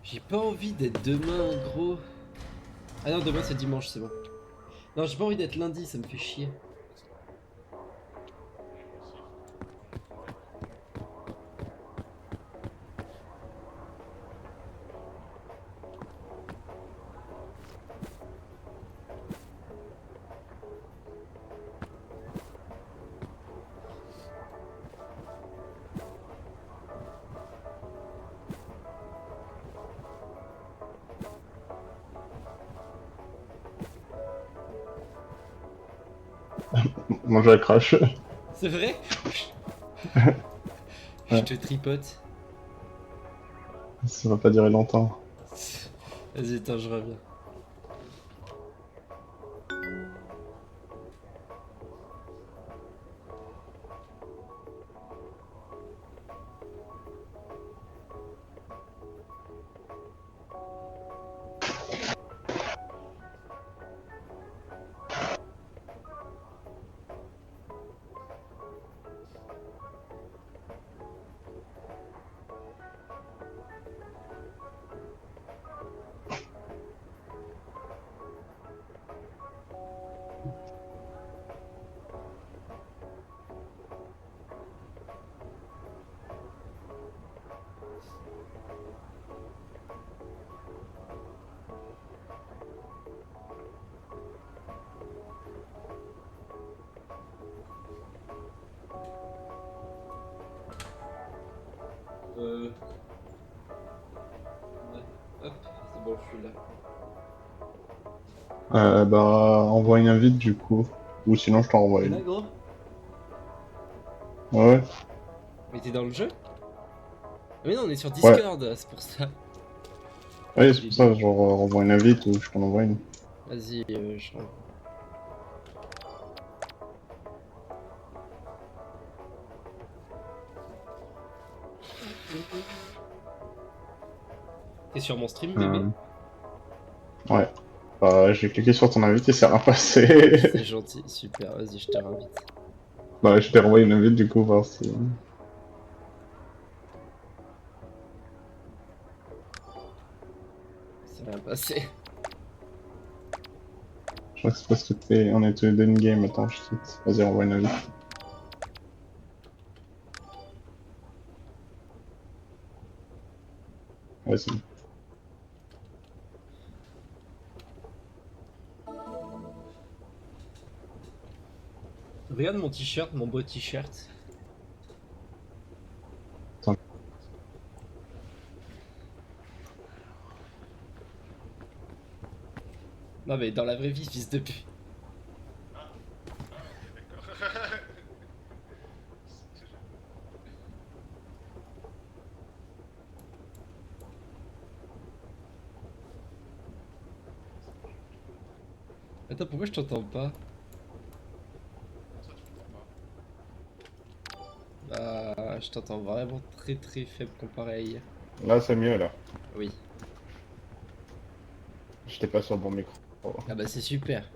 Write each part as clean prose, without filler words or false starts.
J'ai pas envie d'être demain, gros. Ah non, demain c'est dimanche, c'est bon. Non, j'ai pas envie d'être lundi, ça me fait chier. Manger à crash. C'est vrai? Je Ouais, te tripote. ça va pas durer longtemps. Vas-y, attends, je reviens. Ouais. Hop, c'est bon, je suis là. Bah, envoie une invite du coup. Ou sinon, je t'en renvoie T'es là, une. gros? Ouais, Mais t'es dans le jeu? Ah mais non, on est sur ouais. Discord, c'est pour ça. Ouais, c'est pour Débile. ça, genre, renvoie une invite ou je t'en envoie une. Vas-y, je t'envoie. T'es sur mon stream, bébé? Euh, ouais. Bah, j'ai cliqué sur ton invite et ça a passé. C'est gentil, super, vas-y, je te réinvite. Bah, je t'ai renvoyé une invite du coup, voir si. Ça va passer. Je crois que c'est parce que on est tous les deux in-game. Attends, je quitte. Vas-y, renvoie une invite. Vas-y. Regarde mon t-shirt, mon beau t-shirt. Attends. Non mais dans la vraie vie, fils de pute. Attends, pourquoi je t'entends pas? Bah, je t'entends vraiment très très faible comparé à hier. Là, c'est mieux là. Oui. J'étais pas sur le bon micro. Ah bah c'est super.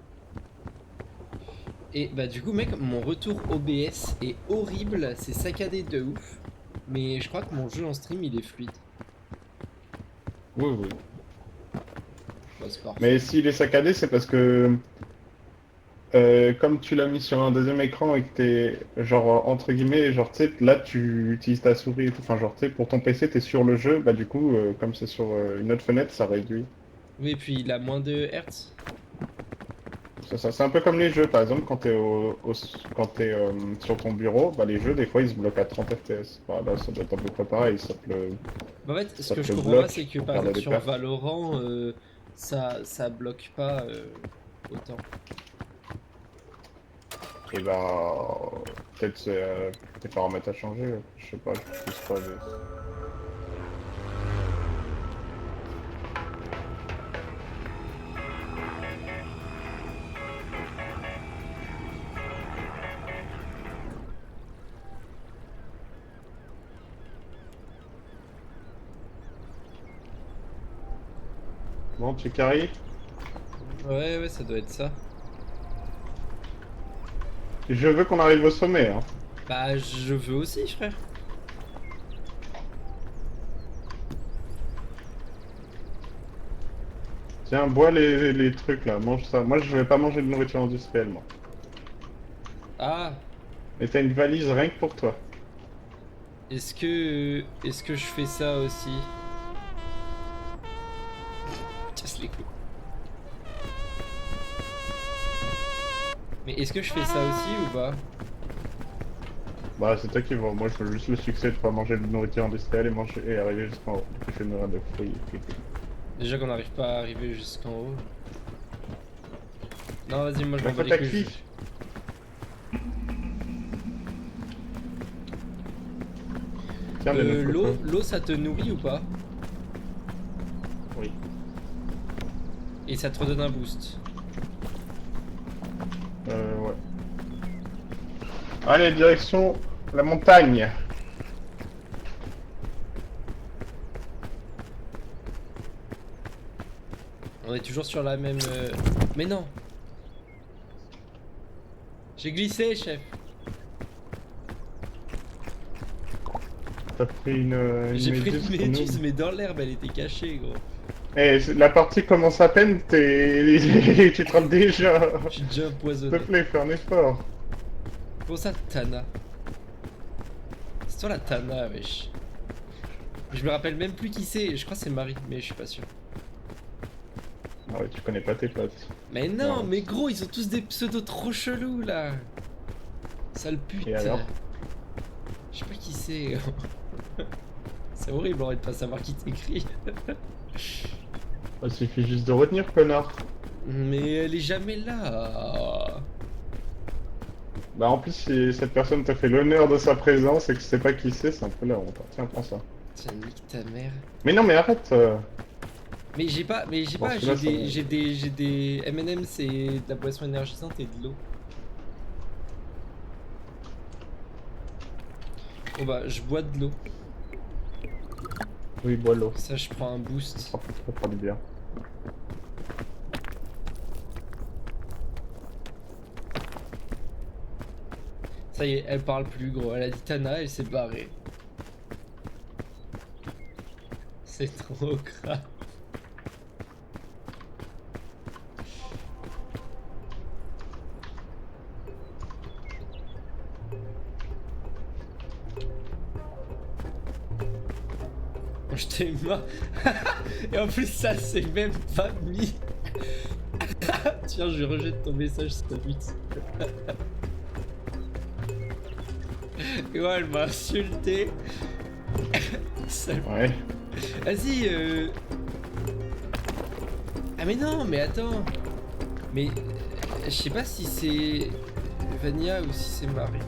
Et bah du coup mec, mon retour OBS est horrible, c'est saccadé de ouf. Mais je crois que mon jeu en stream il est fluide. Oui, oui. Bah c'est Mais parfait. s'il est saccadé, c'est parce que comme tu l'as mis sur un deuxième écran et que t'es genre entre guillemets, genre tu sais, là tu utilises ta souris et tout, enfin genre tu sais, pour ton PC t'es sur le jeu, bah du coup comme c'est sur une autre fenêtre, ça réduit. Oui, et puis il a moins de hertz. C'est un peu comme les jeux, par exemple quand t'es quand t'es sur ton bureau, bah les jeux des fois ils se bloquent à 30 FPS. Bah, là ça doit être à peu près pareil, Bah en fait, ce ça que te je le comprends pas, c'est bloque que pour par garder exemple les sur perfs. Valorant, ça bloque pas autant. Et bah peut-être c'est tes paramètres à changer, je sais pas, je sais pas. Bon, tu carry? Ouais, ouais, ça doit être ça. Je veux qu'on arrive au sommet, hein. Bah je veux aussi, frère. Tiens, bois les trucs là, mange ça. Moi je vais pas manger de nourriture industrielle moi. Ah, Et t'as une valise rien que pour toi. est-ce que je fais ça aussi? Casse les couilles. Mais est-ce que je fais ça aussi ou pas? Bah c'est toi qui vois, moi je veux juste le succès de pas manger de nourriture industrielle et manger et arriver jusqu'en haut. Du coup, je vais nourrir de fruits et trucs. Déjà qu'on n'arrive pas à arriver jusqu'en haut. Non, vas-y, moi je La m'en bats faute les à couilles. qui? Tiens, des noix de L'eau, coco. l'eau ça te nourrit ou pas? Oui. Et ça te redonne un boost. Ouais. Allez, direction la montagne. On est toujours sur la même... Mais non! J'ai glissé, chef! T'as pris une J'ai pris méduse une pour nous. méduse, mais dans l'herbe, elle était cachée, gros. Eh, la partie commence à peine, tu te rends déjà. Je suis déjà S'il empoisonné. te plaît, fais un effort. Comment ça, Tana? C'est toi la Tana, wesh. Je me rappelle même plus qui c'est, je crois que c'est Marie, mais je suis pas sûr. Ah ouais, tu connais pas tes potes. Mais non, Non. mais gros, ils ont tous des pseudos trop chelous là. Sale pute. Et alors? Je sais pas qui c'est. C'est horrible en vrai de pas savoir qui t'écrit. Il suffit juste de retenir, connard. Mais elle est jamais là. Bah en plus, si cette personne t'a fait l'honneur de sa présence et que tu sais pas qui c'est un peu la honte. Tiens, prends ça. Tiens, nique ta mère. Mais non, mais arrête. Mais j'ai pas, Bon, celui-là, ça va. j'ai des M&M, c'est de la boisson énergisante et de l'eau. Bon bah, je bois de l'eau. Oui, bois l'eau. Ça, je prends un boost. Ça fera du bien. Ça y est, elle parle plus, gros. Elle a dit Tana, elle s'est barrée. C'est trop grave. Je t'ai mort. Et en plus, ça, c'est même pas mis. Tiens, je rejette ton message, c'est vite. Et ouais, elle m'a insulté. Sale- Ouais. Vas-y, Ah mais non, mais attends. Mais je sais pas si c'est Vania ou si c'est Marie.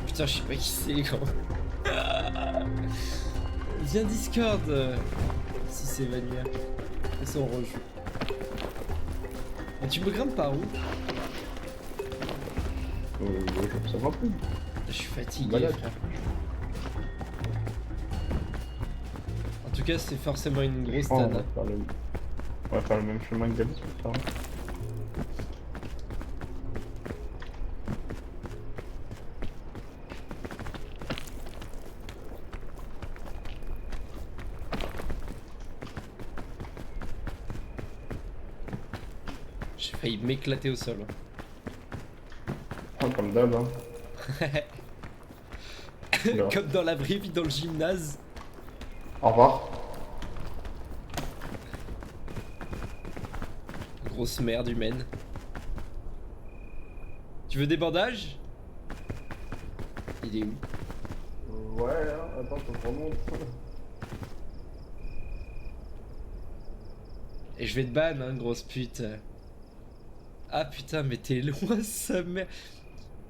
Putain, je sais pas qui c'est, gros. Viens Discord si c'est Vania. Et ça on rejoue. Mais tu me grimpes par où? Ça va plus. Je suis fatigué, Balade. frère. En tout cas, c'est forcément une grosse Oh, tana. on va faire le même chemin que d'habitude. Hein. J'ai failli m'éclater au sol. Oh, comme d'hab. Hein. Là. Comme dans la vraie vie, dans le gymnase. Au revoir. Grosse merde humaine. Tu veux des bandages? Il est où? Ouais, hein, attends, faut que je remonte. Et je vais te ban, hein, grosse pute. Ah putain, mais t'es loin, sa mère.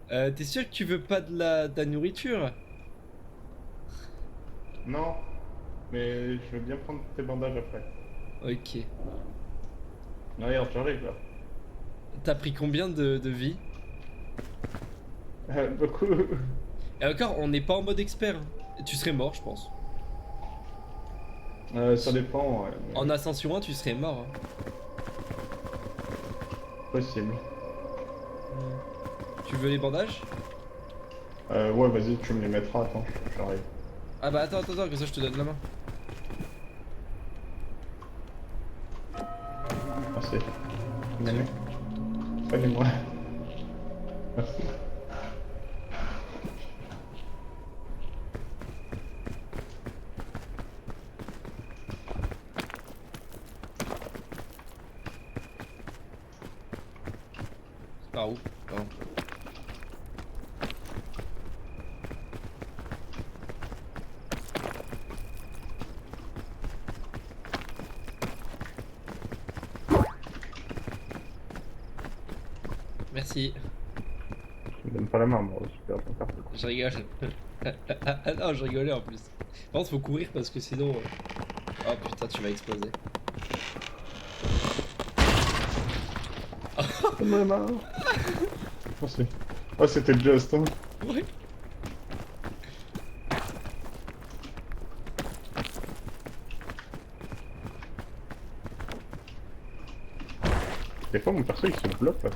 T'es sûr que tu veux pas de la nourriture? Non, mais je veux bien prendre tes bandages après. Ok. Non, regarde, j'arrive là. T'as pris combien de vie? Beaucoup. Et encore, on n'est pas en mode expert. Hein. Tu serais mort, je pense. Ça dépend, ouais, mais En ascension 1, tu serais mort. Hein. possible. Tu veux les bandages? Ouais, vas-y, tu me les mettras, attends, j'arrive. Ah bah attends, comme ça je te donne la main. Merci. Néné. Soignez-moi. Merci. Par où? Pardon. Merci, Je me donne pas la main, moi, je perds ton carte. je rigole. Ah non, je rigolais en plus. Par contre, faut courir parce que sinon. Oh putain, tu vas exploser. Donne-moi la main. Merci. Oh, c'était juste, hein. Ouais. Des fois, mon perso, il se bloque, là.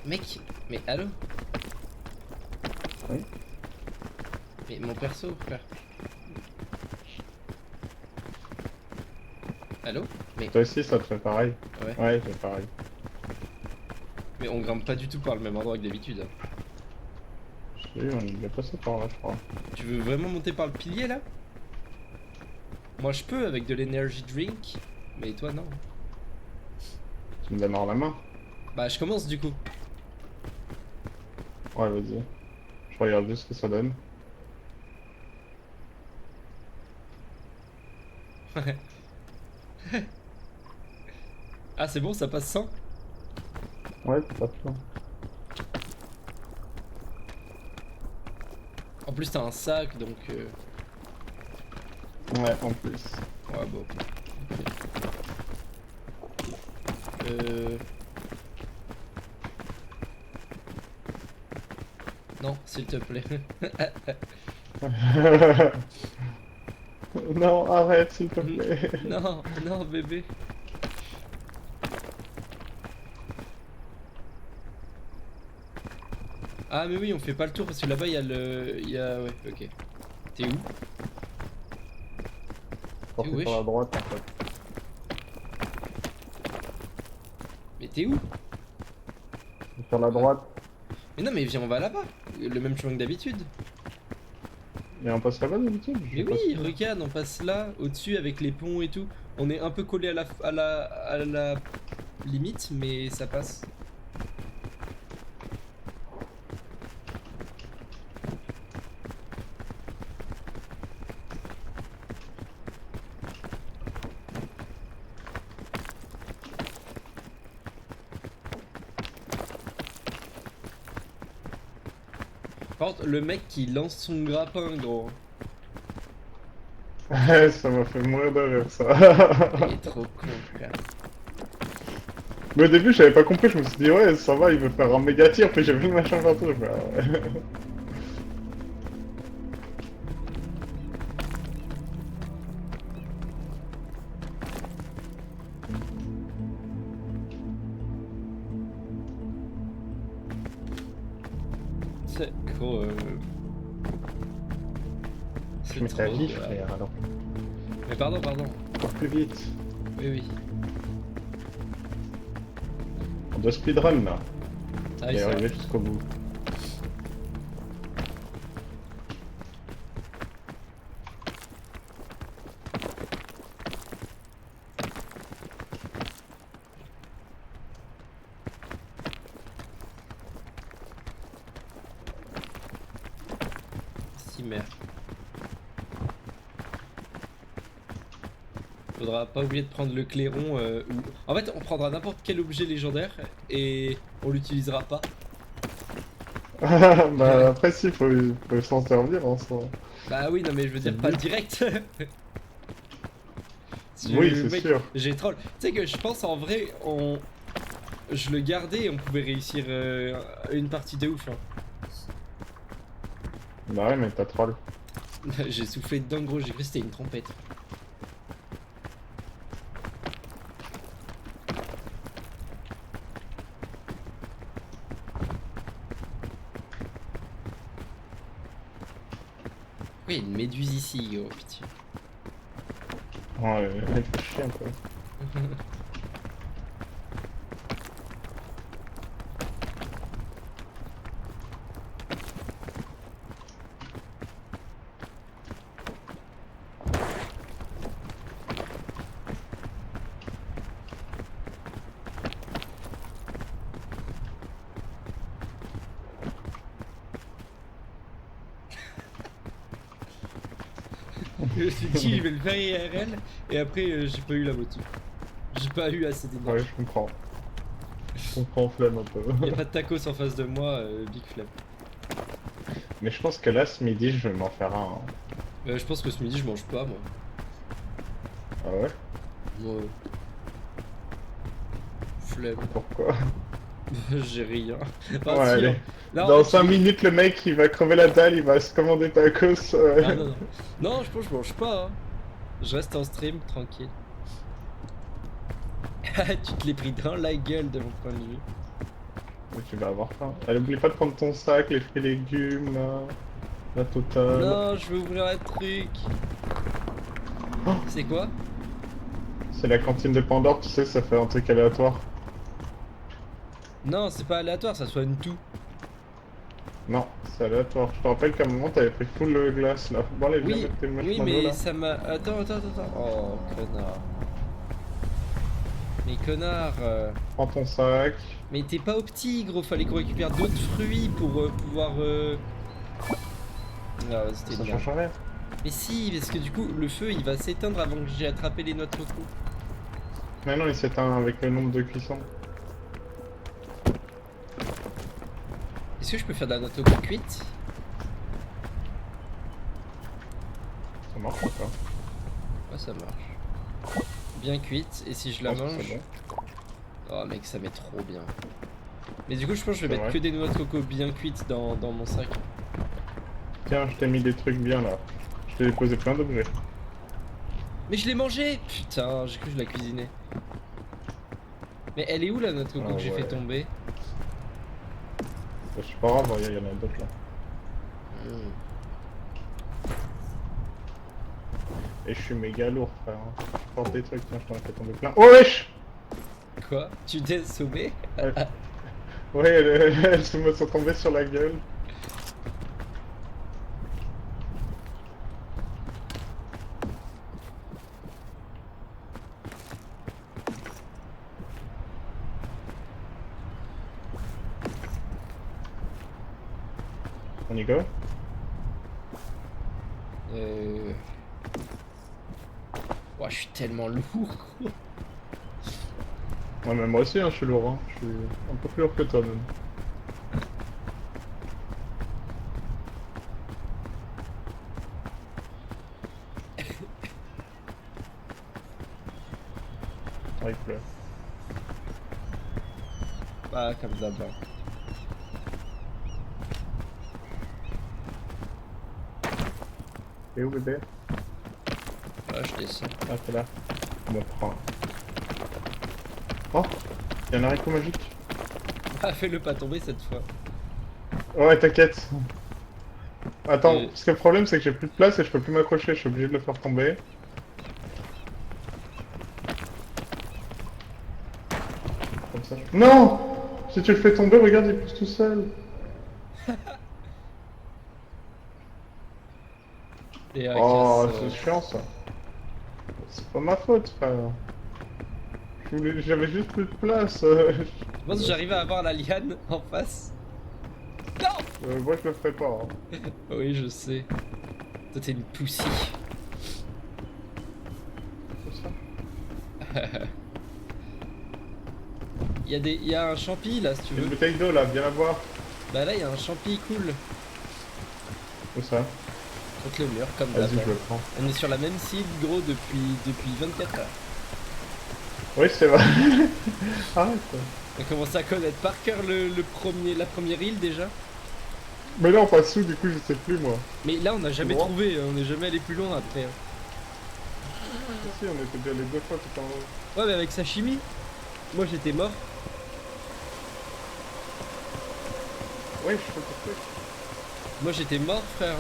Mec, mais allô? Oui. Mais mon perso, frère. Allô? Mais, Toi aussi, ça te fait pareil. ouais. Ouais, c'est pareil. Mais on grimpe pas du tout par le même endroit que d'habitude. Hein. Je sais, on est déjà passé par là, je crois. Tu veux vraiment monter par le pilier là? Moi je peux avec de l'energy drink, mais toi non. Tu me donnes la main? Bah je commence du coup. Ouais, vas-y. Je regarde juste ce que ça donne. Ah c'est bon, ça passe sans? Ouais, c'est pas ça. En plus t'as un sac donc... Ouais, en plus. Ouais bon. Euh... Non, s'il te plaît. Non, arrête, s'il te plaît. Non, non bébé. Ah mais oui, on fait pas le tour parce que là-bas il y a le... Il y a... Ouais, ok. T'es où? Portez wesh. sur la droite, en fait. Mais t'es où? Sur la droite. Mais non mais viens, on va là-bas. Le même chemin que d'habitude. Et on passe là-bas d'habitude? Mais oui, regarde, on passe là, au-dessus avec les ponts et tout. On est un peu collé à la limite, mais ça passe. Par contre, le mec qui lance son grappin, gros. Ça m'a fait mourir de rire, ça. Il est trop con, frère. Mais au début, j'avais pas compris, je me suis dit, ouais, ça va, il veut faire un méga tir, puis j'ai vu le machin partout, je fais, ah ouais. C'est gros. Je mets C'est ta trop. vie, frère, alors. Mais pardon, pardon. Encore plus vite. Oui, oui. On doit speedrun, là. Ah oui, Et c'est vrai. arriver jusqu'au bout. Si, merde. Faudra pas oublier de prendre le clairon. En fait, on prendra n'importe quel objet légendaire et on l'utilisera pas. Bah après si, faut s'en servir en soi. Bah oui, non mais je veux C'est dire le pas but. direct. Oui, c'est Mec, sûr. j'ai troll. Tu sais que je pense en vrai, je le gardais et on pouvait réussir une partie de ouf. Hein. Bah ouais, mais t'as troll. J'ai soufflé dedans gros, j'ai cru que c'était une trompette. Oui, il y a une méduse ici, gros, pitié. Ouais, le mec fait chier un peu. Je me suis dit, je vais le faire IRL, et après, j'ai pas eu la motive. J'ai pas eu assez Ouais, d'énergie. je comprends. Je comprends, flemme un peu. Y'a pas de tacos en face de moi, big flemme. Mais je pense que là, ce midi, je vais m'en faire un, hein. Je pense que ce midi, je mange pas, moi. Ah ouais? Moi, flemme. Pourquoi? J'ai rien. Ouais, Ah, si, allez. hein. Là, en Dans fait, 5 minutes, le mec, il va crever la dalle, il va se commander tacos. Ah non, non. Non, je pense que je mange pas, hein. Je reste en stream, tranquille. Tu te l'es pris dans la gueule de mon point de vue. Mais tu vas avoir faim. Allez, oublie pas de prendre ton sac, les fruits et légumes, là. La totale. Non, je veux ouvrir un truc. Oh. C'est quoi? C'est la cantine de Pandore, tu sais, ça fait un truc aléatoire. Non, c'est pas aléatoire, ça soigne tout. Non, c'est aléatoire. Je te rappelle qu'à un moment, t'avais pris full glace, là. Bon, allez, viens Oui, mettre tes oui, marshmallows, mais là. ça m'a... Attends. Oh, connard. Mais connard. Prends ton sac. Mais t'es pas au petit, gros. Fallait qu'on récupère d'autres fruits pour pouvoir... Ah, ouais, c'était Ça bien. change rien. Mais si, parce que du coup, le feu, il va s'éteindre avant que j'ai attrapé les noix de coco. Mais non, il s'éteint avec le nombre de cuissons. Est-ce que je peux faire de la noix de coco cuite? Ça marche ou pas? Ouais, ça marche. Bien cuite, et si je la pense que mange... c'est bon. Oh mec, ça met trop bien. Mais du coup, je pense que je vais C'est mettre vrai. que des noix de coco bien cuites dans mon sac. Tiens, je t'ai mis des trucs bien, là. Je t'ai déposé plein d'objets. Mais je l'ai mangé! Putain, j'ai cru que je la cuisinais. Mais elle est où la noix de coco Ah que j'ai ouais. fait tomber? C'est pas grave, il y en a d'autres, là. Hmm. Et je suis méga lourd, frère. Je porte des trucs, tiens, je t'en ai fait tomber plein. Oh, wesh! Quoi? Tu t'es sauvé? Ouais, elles se me sont tombées sur la gueule. On y go? Ouah, je suis tellement lourd. Ouais, mais moi aussi, hein, je suis lourd, hein. Je suis un peu plus lourd que toi, même. Ah, il pleut. Bah, comme d'hab. Hein. Et où, bébé? Là, je descends. Ah, t'es là. On me prend. Oh! Il y a un haricot magique. Ah, fais-le pas tomber cette fois. Ouais, t'inquiète. Attends, Et- parce que le problème, c'est que j'ai plus de place et je peux plus m'accrocher. Je suis obligé de le faire tomber. Comme ça. Non! Si tu le fais tomber, regarde, il pousse tout seul. Et Oh, casse, c'est chiant ça. C'est pas ma faute, frère. J'avais juste plus de place. Je pense que j'arrive à avoir la liane en face. Non! Moi, je le ferai pas. Hein. Oui, je sais. Toi, t'es une poussie. C'est ça. Il y a un champi là, si tu Une veux. bouteille d'eau là, viens la boire. Bah là, il y a un champi cool. Où ça? Contre le mur, comme d'hab. Vas-y, je le prends. On est sur la même cible, gros, depuis 24 heures. Oui, c'est vrai. Arrête. On a commencé à connaître par cœur la première île déjà. Mais là, on passe sous, du coup, je sais plus moi. Mais là, on n'a jamais Droit. trouvé, on n'est jamais allé plus loin après. Hein. Si, on était déjà les deux fois tout en haut. Ouais, mais avec sashimi, moi j'étais mort. Ouais, je fais le truc. Moi j'étais mort, frère.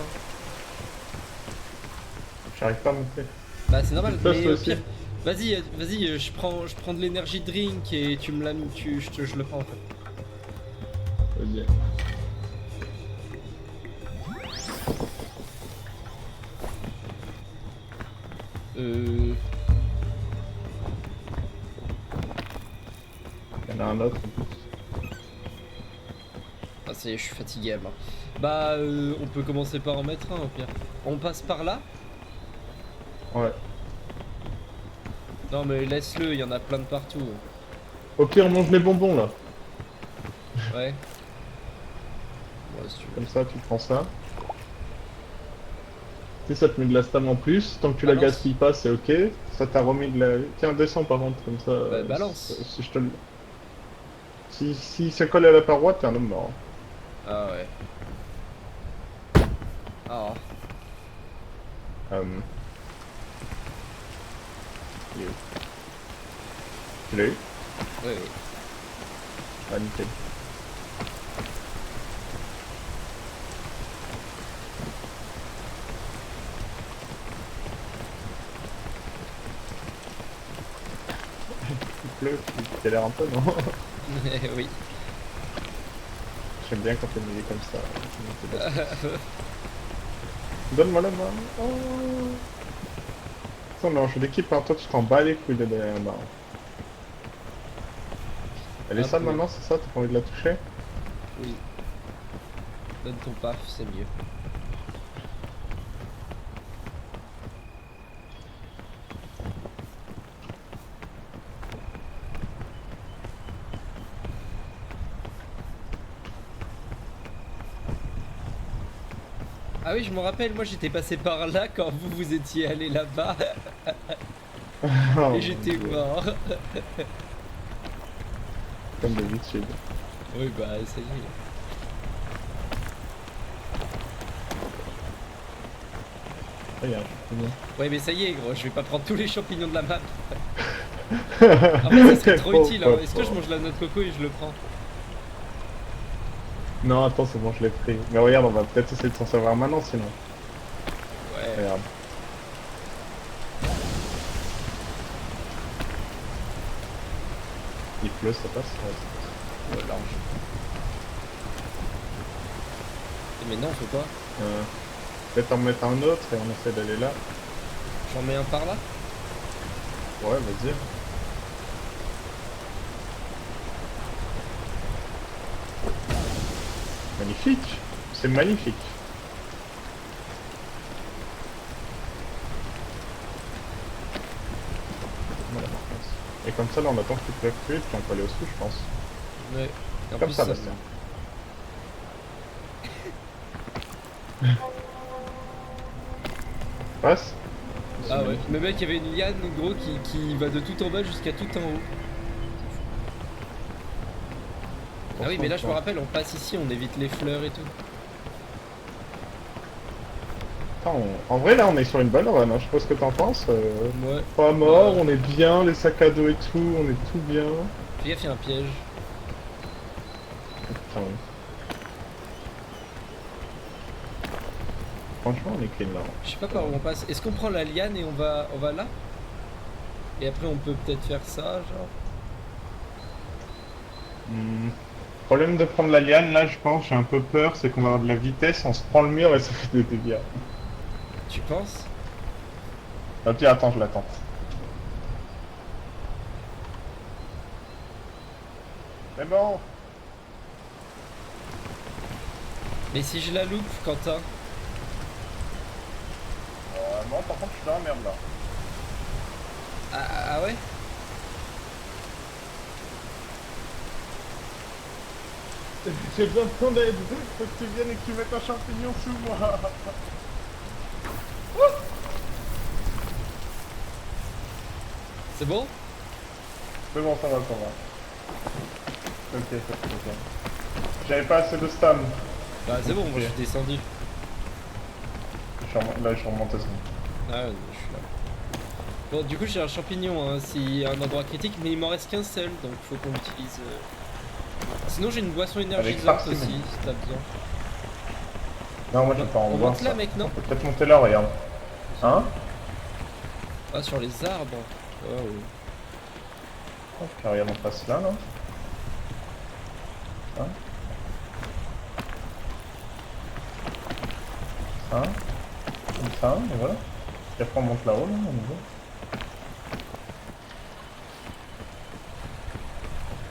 J'arrive pas à monter. Bah, c'est normal, Ça, mais c'est au aussi. pire. Vas-y, je prends de l'énergie drink et tu me l'as mis, je le prends en fait. Vas-y. Euh. Il y en a un autre en plus. Ah, ça y est, je suis fatigué à mort. Bah, on peut commencer par en mettre un au pire. On passe par là? Ouais. Non mais laisse-le, il y en a plein de partout. Au pire, mange les bonbons là. Ouais. Bon, si tu veux. Comme ça, tu prends ça. Tu sais, ça te met de la stam en plus. Tant que tu la Balance. gaspilles pas, c'est ok. Ça t'a remis de la. Tiens, descends par contre, comme ça. Bah balance. Si je te le. Si ça colle à la paroi, t'es un homme mort. Ah ouais. Ah. Euh, il est où? Tu l'as eu? Oui, oui. Ah, nickel. Il pleut, tu galères un peu, non? Oui. J'aime bien quand t'es mis comme ça. Donne-moi la main. Oh. On est en jeu d'équipe, hein. Toi tu t'en bats les couilles de derrière la main. Elle est Un sale peu. maintenant, c'est ça? T'as pas envie de la toucher? Oui. Donne ton paf, c'est mieux. Ah oui, je me rappelle, moi j'étais passé par là quand vous étiez allé là-bas Oh, et mon j'étais Dieu. mort. Comme d'habitude. Oui, bah ça y est. Ah, y a un champignon. Ouais, mais ça y est, gros, je vais pas prendre tous les champignons de la map. Après, ça serait trop utile, hein. Est-ce que je mange la noix de coco et je le prends? Non, attends, c'est bon, je l'ai pris. Mais regarde, on va peut-être essayer de s'en servir maintenant sinon. Ouais. Regarde. Il pleut, ça passe. Ouais, ça passe. Ouais, large. Mais non, faut pas. Peut-être en mettre un autre et on essaie d'aller là. J'en mets un par là? Ouais, vas-y. Magnifique. C'est magnifique. Voilà, par contre. Et comme ça, là, on attend qu'il pleuve plus et puis on peut aller au sud, je pense. Ouais. Et en Comme plus, ça, ça Bastien. Passe. C'est Ah ouais. magnifique. Mais mec, il y avait une liane, gros, qui va de tout en bas jusqu'à tout en haut. Ah oui, mais là, je me rappelle, on passe ici, on évite les fleurs et tout. Attends, en vrai, là, on est sur une bonne run, hein. Je sais pas ce que t'en penses. Ouais. Pas mort, Ouais. on est bien, les sacs à dos et tout, on est tout bien. Fais gaffe, il y a un piège. Putain, oui. Franchement, on est clean là. Je sais pas par où on passe. Est-ce qu'on prend la liane et on va là? Et après, on peut peut-être faire ça, genre. Hmm. Problème de prendre la liane, là, je pense, j'ai un peu peur, c'est qu'on va avoir de la vitesse, on se prend le mur et ça fait des dégâts. Tu penses? Ok, attends, je l'attends. C'est bon. Mais si je la loupe, Quentin? Moi, par contre, je suis dans la merde là. Ah ouais? J'ai besoin de ton aide. Faut que tu viennes et que tu mettes un champignon sous moi. C'est bon? C'est bon, ça va, ça va. Ok, c'est ok. J'avais pas assez de stam. Bah c'est bon, moi je suis descendu. Là, je suis remonté ça. Ah ouais, je suis là. Bon, du coup j'ai un champignon, hein, s'il y a un endroit critique, mais il m'en reste qu'un seul, donc faut qu'on l'utilise. Sinon j'ai une boisson énergisante parcimoine. aussi, si t'as besoin. Non, moi, j'ai pas en On voir monte là, ça. mec, non? On peut peut-être monter là, regarde. Hein? Ah, sur les arbres. Oh oui. Ok, regarde, on passe là, là. Ça. Ça. Comme ça, et voilà. Et après, on monte là-haut, là, au niveau.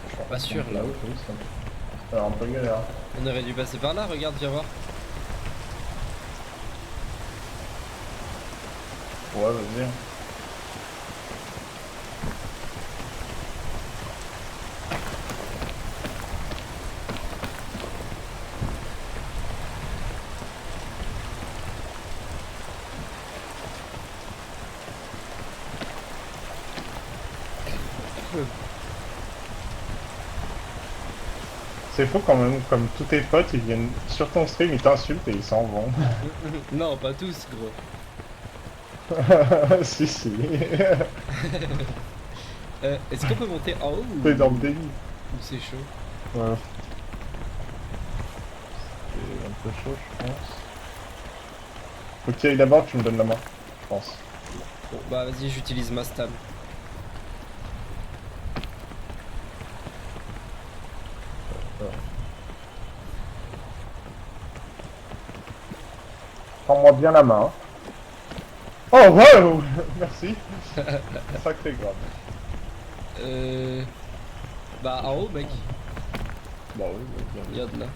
Je suis pas sûr là. Là-haut, c'est juste ça. Alors, un peu galère. On aurait dû passer par là, regarde, viens voir. Ouais, vas-y. C'est faux quand même, comme tous tes potes, ils viennent sur ton stream, ils t'insultent et ils s'en vont. Non, pas tous, gros. Si, si. Est-ce qu'on peut monter en haut ou, T'es dans le délit. ou c'est chaud? Ouais. C'est un peu chaud, je pense. Faut que tu ailles d'abord, tu me donnes la main, je pense. Bon, bah vas-y, j'utilise ma stam. Prends-moi bien la main. Oh, wow. Merci. Sacré grave. Bah en haut, mec. Bah oui, bien. Regarde là.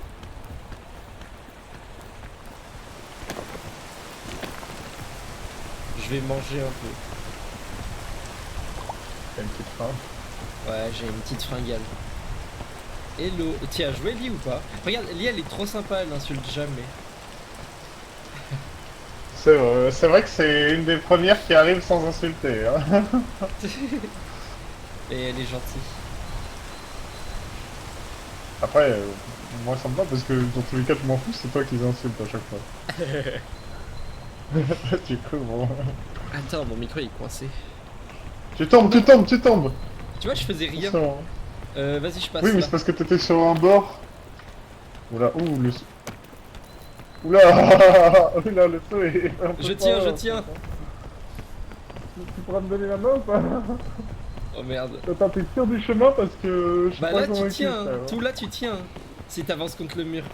Je vais manger un peu. T'as une petite faim. Ouais, j'ai une petite fringale. Hello. Tu as joué Lee ou pas? Regarde, Lee elle est trop sympa, elle n'insulte jamais. C'est vrai que c'est une des premières qui arrive sans insulter. Hein. Et elle est gentille. Après, moi ça me va parce que dans tous les cas, je m'en fous, c'est toi qui les insultes à chaque fois. Du coup, bon. Attends, mon micro il est coincé. Tu tombes, tu tombes, tu tombes. Tu vois, je faisais rien. Attention. Vas-y, je passe Oui, mais là. c'est parce que t'étais sur un bord. Oula, ouh, le... Oula, oula, le feu est un peu Je tiens, fort. je tiens. Tu pourras me donner la main ou pas? Oh merde. Attends, t'es sûr du chemin parce que je suis Bah pas là tu convaincu, tiens, frère. tout là tu tiens. Si t'avances contre le mur.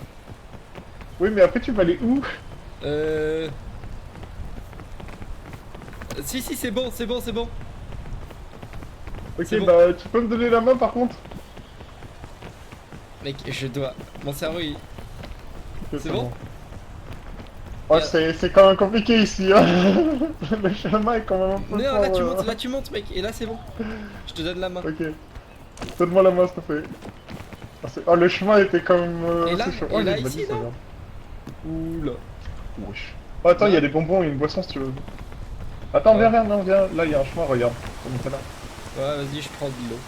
Oui, mais après tu vas aller où? Si c'est bon, c'est bon, c'est bon. Ok, C'est bon. bah tu peux me donner la main par contre? Mec, je dois. Mon cerveau il. Ok, C'est bon? Oh, c'est quand même compliqué ici, hein. Le chemin est quand même un peu Non, fort, là tu montes mec, et là c'est bon. Je te donne la main. Ok. Donne-moi la main s'il te plaît. Oh, oh, le chemin était quand même Et là, assez chaud. et Oh, là, il est ici, ça, non regarde. Oula. Wesh. Oh, attends, il y a des bonbons et une boisson si tu veux. Attends, viens, Ouais. viens, non, viens. Là, il y a un chemin, regarde. Comme ça là. Ouais, vas-y, je prends de l'eau.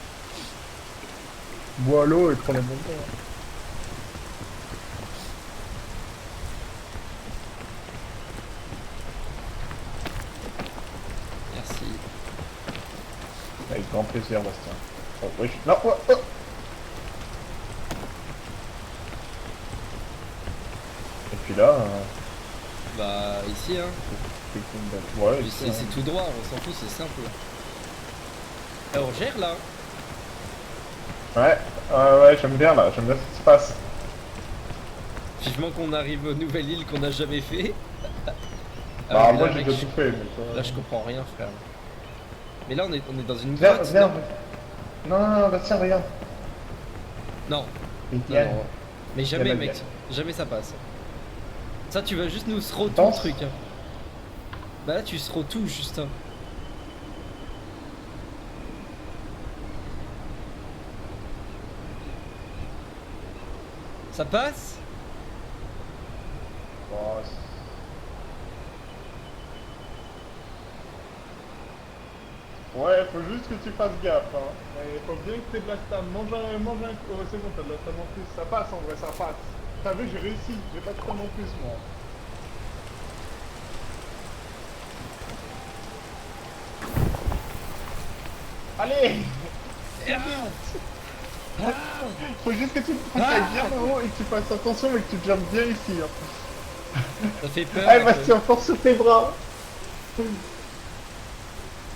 Bois l'eau et prends les bonbons. Hein. Merci. Avec grand plaisir, Bastien. Oh, wesh. Non, oh, oh. Et puis là, Bah, ici, hein. ouais, Mais ici, c'est hein. c'est tout droit, on s'en fout, c'est simple. On gère là. Ouais, ouais, j'aime bien là, j'aime bien ce qui se passe. Vivement qu'on arrive aux nouvelles îles qu'on n'a jamais fait. Bah, Mais moi là, j'ai mec, déjà tout fait, mais toi... là, je comprends rien, frère. Mais là, on est dans une Viens, grotte, viens. non? Non, non, non, Bastien, regarde. Non, non, Viens. non. Mais jamais, Viens, mec. viens. Jamais ça passe. Ça, tu vas juste nous throw tout le Pense. truc. Hein. Bah là, tu throw tout, Justin. Ça passe? Oh, ouais, faut juste que tu fasses gaffe, hein. Mais faut bien que t'aies de la stam. Mange un... Oh, c'est bon, t'as de la stam en plus. Ça passe en vrai, ça passe. T'as vu, j'ai réussi. J'ai pas de stam en plus, moi. Allez! Faut juste que tu ailles bien en haut et que tu fasses attention mais que tu jumpes bien ici. Hein. Ça fait peur. Allez, un peu. Bastien, force sur tes bras.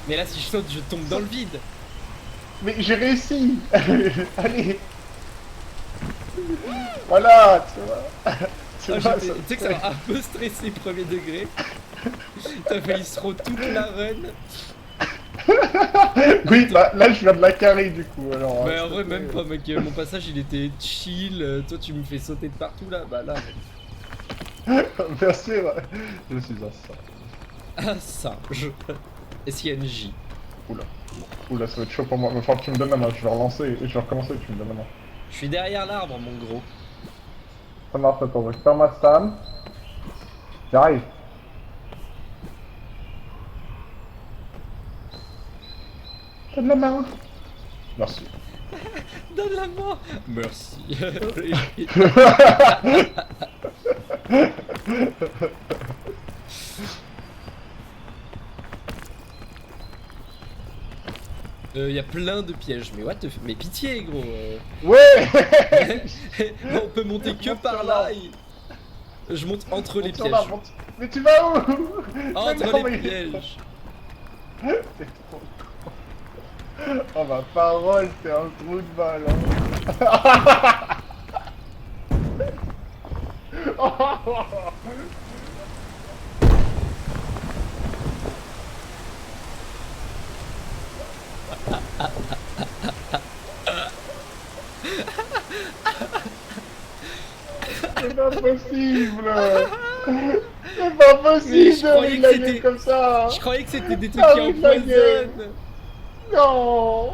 Mais là, si je saute, je tombe dans le vide. Mais j'ai réussi. Allez. Voilà, tu vois. Tu Ah, vois, tu sais que ça m'a un peu stressé premier degré. T'as failli throw toute la run. Oui, bah là je viens de la carrer du coup. Alors, Mais s'il en te vrai, plaît. même pas, mec. Mon passage, il était chill. Toi, tu me fais sauter de partout là. Bah là. Bien sûr, je suis un sang. Un singe. SINJ. Oula. Oula, ça va être chaud pour moi. Il va falloir que tu me donnes la main. Je vais relancer et je vais recommencer et tu me donnes la main. Je suis derrière l'arbre, mon gros. Ça marche, attends. Je récupère ma stam. J'arrive. Donne la main. Merci. Donne la main. Merci. Y a plein de pièges, mais what the mais pitié gros. Ouais. On peut monter que par là. Je monte entre les Monte sur pièges. l'arbre, monte. Mais tu vas où? Entre Non, les mais- pièges. T'es trop con. Oh ma parole, t'es un trou de balle. Hein. C'est pas possible. C'est pas possible je croyais de que la c'était- gueule comme ça. Je croyais que c'était des trucs Ah qui oui, la gueule. empoisonnent. Non.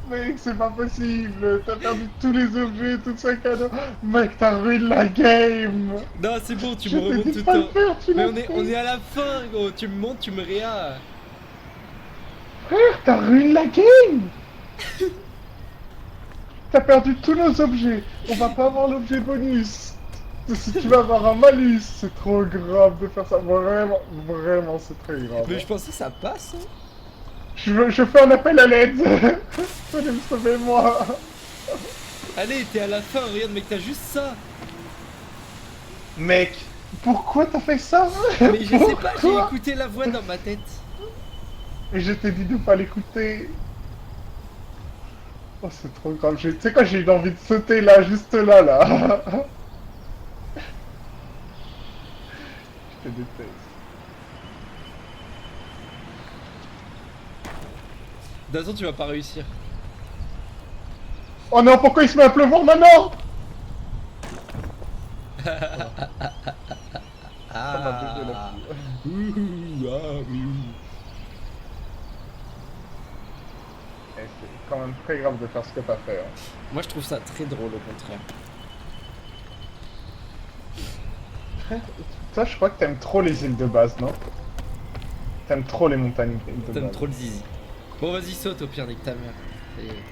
Mec, c'est pas possible. T'as perdu tous les objets, tout sac à dos. Mec, t'as ruiné la game. Non, c'est bon, tu Je me t'ai remontes dit tout de le pas le temps. faire, tu Mais l'as on est fait. à la fin, gros. Tu me montes, tu me réas. Frère, t'as ruiné la game. T'as perdu tous nos objets. On va pas avoir l'objet bonus. Si tu vas avoir un malus, c'est trop grave de faire ça. Vraiment, vraiment, c'est très grave. Mais je pensais que ça passe. Hein. Je fais un appel à l'aide. Venez me sauver, moi. Allez, t'es à la fin, regarde, mec, t'as juste ça. Mec, pourquoi t'as fait ça? Mais je sais pas, j'ai Pourquoi? écouté la voix dans ma tête. Et je t'ai dit de pas l'écouter. Oh, c'est trop grave. Tu sais quoi, j'ai eu envie de sauter là, juste là, là. Je te déteste. Dazon, tu vas pas réussir. Oh non, pourquoi il se met à pleuvoir maintenant? Ça m'a bugué la fille. Eh, c'est quand même très grave de faire ce que t'as fait. Hein. Moi, je trouve ça très drôle, au contraire. Toi, je crois que t'aimes trop les îles de base, non? T'aimes trop les montagnes de T'aimes base. trop le zizi. Bon, vas-y, saute au pire, nique ta mère. Ça y est.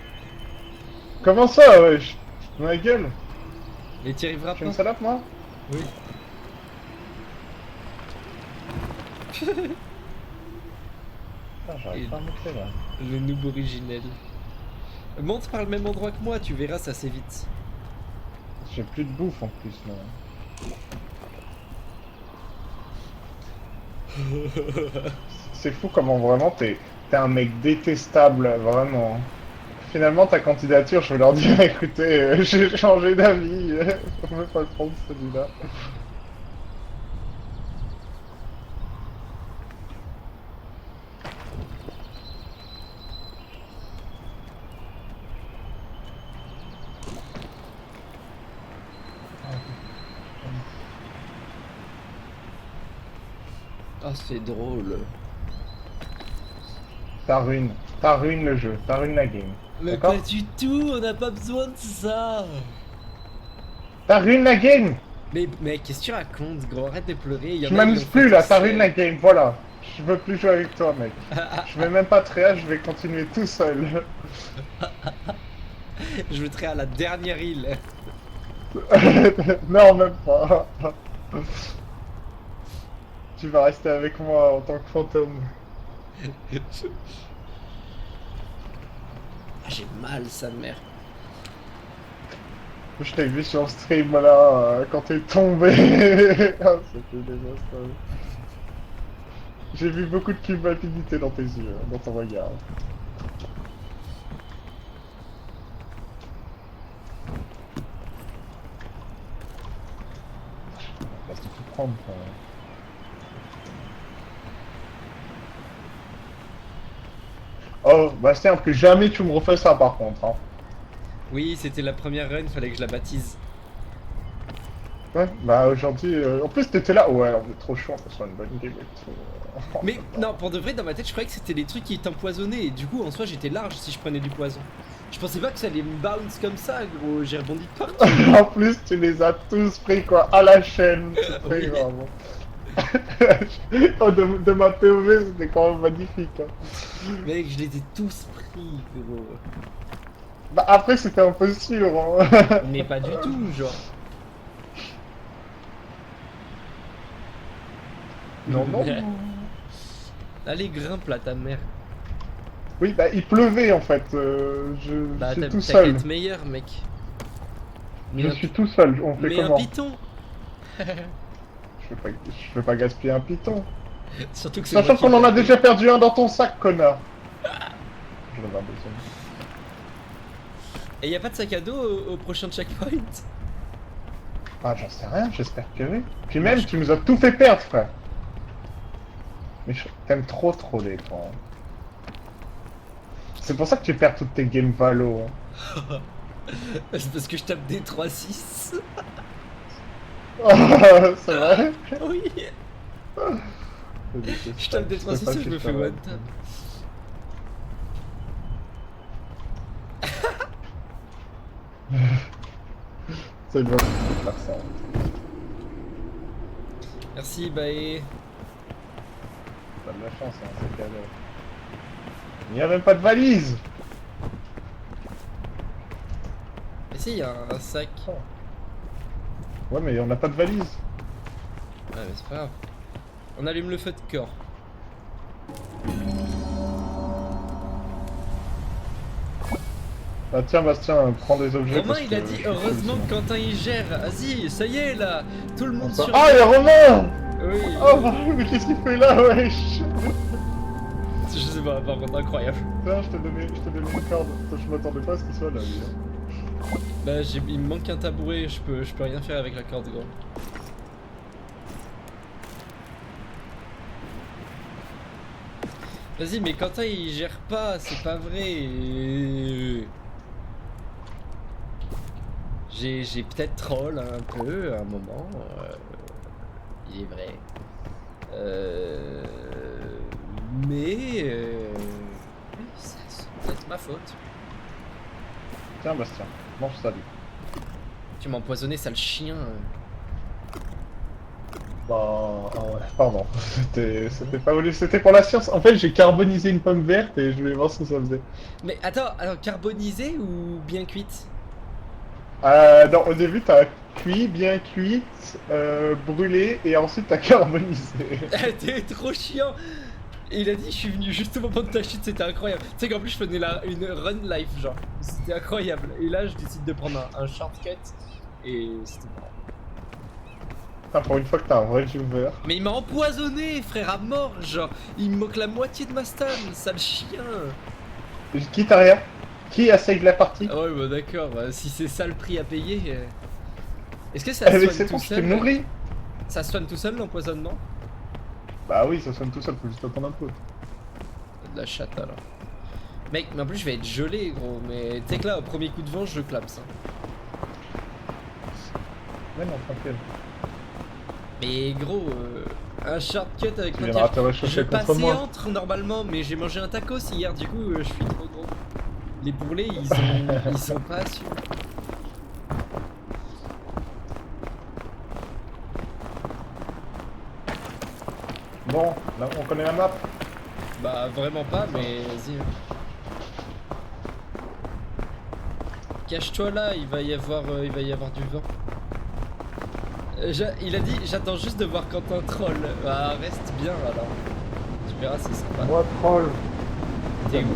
Comment ça, wesh? Ma gueule. Mais t'y arriveras Tu me pas. salopes, moi? Oui. Ah, j'arrive pas à monter, là. Le noob originel. Monte par le même endroit que moi, tu verras, ça c'est vite. J'ai plus de bouffe, en plus, là. C'est fou comment vraiment t'es un mec détestable, vraiment. Finalement, ta candidature, je vais leur dire, écoutez, j'ai changé d'avis, on veut pas le prendre celui-là. Oh, c'est drôle. T'as ruiné le jeu, t'as ruiné la game. Mais D'accord? pas du tout, on n'a pas besoin de ça. T'as ruiné la game! Mais qu'est-ce que tu racontes, gros? Arrête de pleurer. Je m'amuse plus là, t'as ruiné la game, voilà. Je veux plus jouer avec toi, mec. Je vais même pas tréa, je vais continuer tout seul. Je mettrai à la dernière île. Non, même pas. Tu vas rester avec moi en tant que fantôme. Ah, j'ai mal, sa mère. Je t'ai vu sur stream là, quand t'es tombé. Ah, c'était désastreux. J'ai vu beaucoup de culpabilité dans tes yeux, dans ton regard. Laisse tout prendre. Oh, Bastien, plus jamais tu me refais ça par contre. Hein. Oui, c'était la première run, fallait que je la baptise. Ouais, bah aujourd'hui, en plus t'étais là, ouais, on est trop chaud, on peut se faire une bonne game et tout. Mais non, pour de vrai, dans ma tête, je croyais que c'était les trucs qui étaient empoisonnés. Et du coup, en soi, j'étais large si je prenais du poison. Je pensais pas que ça allait me bounce comme ça, gros. J'ai rebondi de partout. En plus, tu les as tous pris, quoi, à la chaîne. C'est très Oui. grave. Oh, de ma POV, c'était quand même magnifique. Hein. Mec, je les ai tous pris, gros. Bah après, c'était un peu sûr. Hein. Mais pas du tout, genre. Non, non. Allez, grimpe là, ta mère. Oui, bah il pleuvait en fait. Bah, Je suis t'as tout qu'à seul. être meilleur, mec. Je suis tout seul. On fait Mais un comment? python. Je vais pas gaspiller un python. Surtout que c'est Sachant moi qui qu'on en a l'ai. déjà perdu un dans ton sac, connard. Je vais avoir besoin. Et y a pas de sac à dos au prochain checkpoint? Ah, j'en sais rien, j'espère que oui. Puis même, tu nous as tout fait perdre, frère. Mais t'aimes trop troller, toi. Hein. C'est pour ça que tu perds toutes tes games Valo. Hein. C'est parce que je tape des 3-6. C'est vrai? Oui. Je tape des 3-6 et je me fais one tap. C'est bon, je faire ça. Merci, Bae. T'as de la chance, hein, c'est cadeau. Il n'y a même pas de valise! Mais si, y a un sac. Ouais, mais on n'a pas de valise. Ouais, mais c'est pas grave. On allume le feu de corps. Ah tiens, Bastien, prends des objets. Romain, parce il a que dit je suis heureusement full, que Quentin il gère. Vas-y, ça y est là. Tout le monde sinon. sur. Ah, il y a Romain! Oui. Oh, bah, mais qu'est-ce qu'il fait là, wesh? Je sais pas, par contre, incroyable. Tiens, je t'ai donné une corde. Je m'attendais pas à ce qu'il soit là, lui. Hein. Bah, il me manque un tabouret. Je peux rien faire avec la corde, gros. Vas-y, mais Quentin il gère pas, c'est pas vrai. J'ai peut-être troll un peu à un moment. Il est vrai. Mais c'est peut-être ma faute. Tiens, Bastien, mange ça, lui. Tu m'as empoisonné, sale chien. Bah, ah ouais, pardon. C'était pas voulu, c'était pour la science. En fait, j'ai carbonisé une pomme verte et je voulais voir ce que ça faisait. Mais attends, alors carbonisée ou bien cuite? Non, au début, t'as cuit, bien cuite, brûlé et ensuite t'as carbonisé. T'es trop chiant. Et il a dit je suis venu juste au moment de ta chute, c'était incroyable. Tu sais qu'en plus je faisais une run life genre, c'était incroyable. Et là je décide de prendre un shortcut et c'était marrant. Putain, pour une fois que t'as un vrai jeu vert. Mais il m'a empoisonné frère à mort genre, il me moque la moitié de ma stun, sale chien. Qui t'a rien? Qui a save la partie? Ah ouais bah d'accord, si c'est ça le prix à payer. Est-ce que ça Eh mais soigne c'est tout bon, je t'ai seul? nourri. Ça soigne tout seul l'empoisonnement? Bah oui, ça sonne tout seul, faut juste attendre un peu. De la chatte alors. Mec, mais en plus je vais être gelé gros, mais tu sais que là au premier coup de vent je clapse. Hein. Ouais, non, tranquille. Mais gros, un shortcut avec Tu un viendras tir. te réchauffer Je contre moi. patiente normalement, mais j'ai mangé un tacos hier, du coup je suis trop gros. Les bourrelets ils sont pas sûrs. Bon, là, on connaît la map. Bah vraiment pas, mais vas-y. Cache-toi là, il va y avoir du vent. Il a dit j'attends juste de voir Quentin troll. Bah reste bien alors. Tu verras c'est sympa. Moi, troll. T'es où?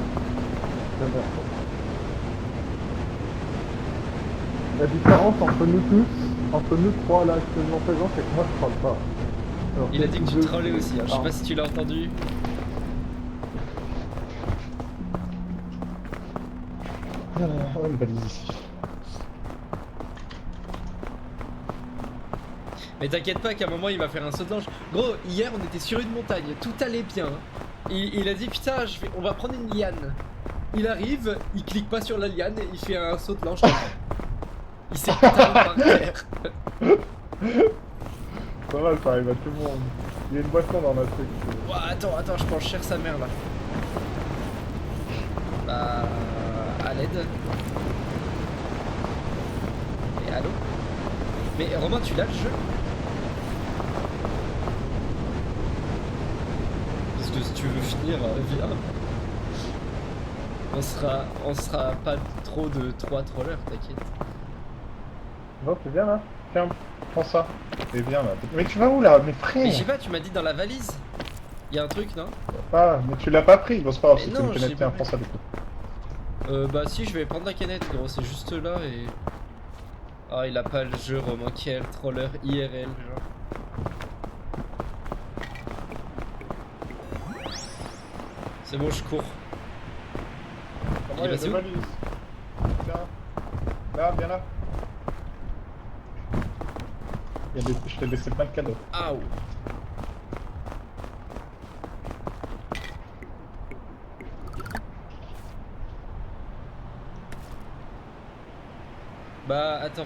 La différence entre nous tous, entre nous trois là actuellement présents, c'est que moi je troll pas. Alors, Il a dit que tu deux- trollais aussi, hein. Je sais pas si tu l'as entendu. On a une valise ici. Mais t'inquiète pas qu'à un moment il va faire un saut de l'ange. Gros, hier on était sur une montagne, tout allait bien. Il a dit putain, on va prendre une liane. Il arrive, il clique pas sur la liane, il fait un saut de l'ange. Il s'est putain par terre. Ça va, ça arrive à tout le monde. Il y a une boisson dans notre truc. Ouah, attends, je pense cher sa mère là. Bah. À l'aide. Et allô? Mais Romain, tu l'as le jeu? Parce que si tu veux finir, viens. On sera pas trop de 3 trollers, t'inquiète. Non, tu viens là? Tiens, prends ça. Et viens là. Mais tu vas où là? Mais frère! Mais je sais pas, tu m'as dit dans la valise. Y'a un truc, non? Ah, mais tu l'as pas pris. Bon, c'est pas grave, Mais c'était non, une j'ai canette. pas Tiens, pris. prends ça du coup. Bah si, je vais prendre la canette, gros, c'est juste là et... Ah, il a pas le jeu, Romain, quel troller IRL, genre. C'est bon, je cours. Comment Il il y a va des où? valises? Tiens. Là, viens là. Je t'ai laissé plein de cadeaux. Aouh. Bah, attends.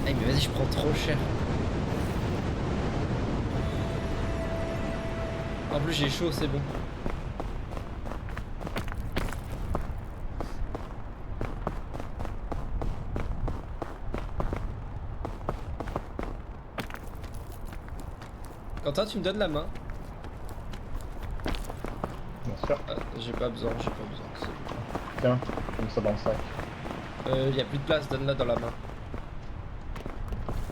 Eh mais vas-y, je prends trop cher. En plus j'ai chaud, c'est bon. Quentin, tu me donnes la main? Bien sûr. J'ai pas besoin, c'est bon. Tiens, comme ça dans le sac. Y a plus de place, donne-la dans la main.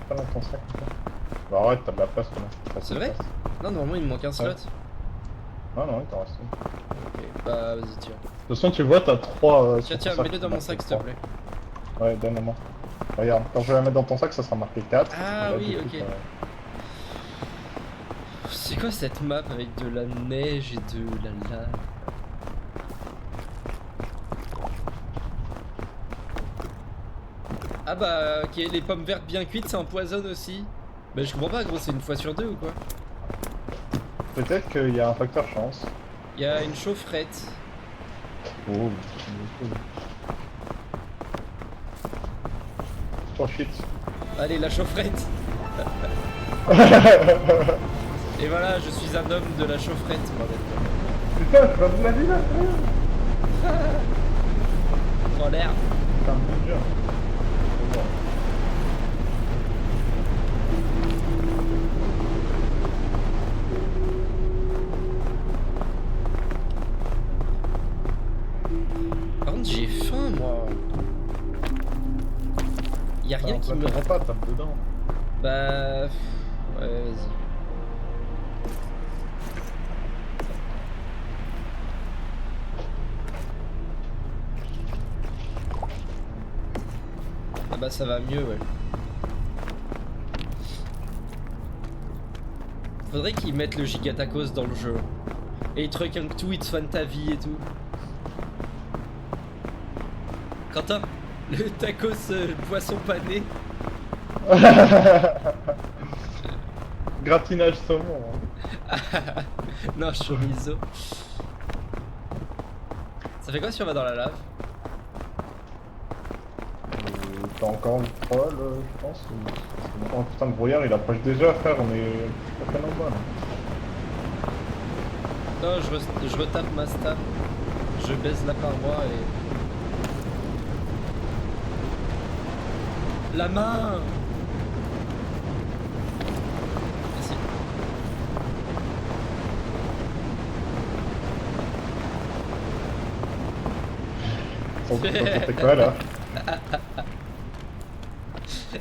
Pas dans ton sac. Bah arrête, t'as de la place quand même. T'as C'est de vrai? place. Non, normalement il me manque un slot. Ah non, il t'en reste. Ok, bah vas-y, tiens. De toute façon, tu vois, t'as 3. Tiens, mets-le dans mon sac s'il te plaît. Ouais, donne-moi. Regarde, quand je vais la mettre dans ton sac, ça sera marqué 4. Ah oui, ok. C'est quoi cette map avec de la neige et de la lave? Ah bah ok, les pommes vertes bien cuites ça empoisonne aussi. Bah je comprends pas gros, c'est une fois sur deux ou quoi? Peut-être qu'il y a un facteur chance. Il y a une chaufferette. Oh, oh shit. Allez la chaufferette. Et voilà, je suis un homme de la chaufferette, bordel. Putain, c'est pas de la vie là, Prends l'air. c'est un bon jeu. Par contre j'ai faim moi. Y a rien qui me... rend pas, tape dedans. Bah... Ouais vas-y. Ah bah ça va mieux ouais. Faudrait qu'ils mettent le gigatacos dans le jeu. Et ils truquent un tout, ils te soignent ta vie et tout. Quentin, le tacos poisson pané. Gratinage saumon. Hein. Non, chorizo. Ça fait quoi si on va dans la lave? T'as encore une troll, je pense. Oh putain, le brouillard il approche déjà, frère, on est pas très nombreux là. Non, je retape ma stab. Je baise la paroi et... La main! Merci. T'es quoi là?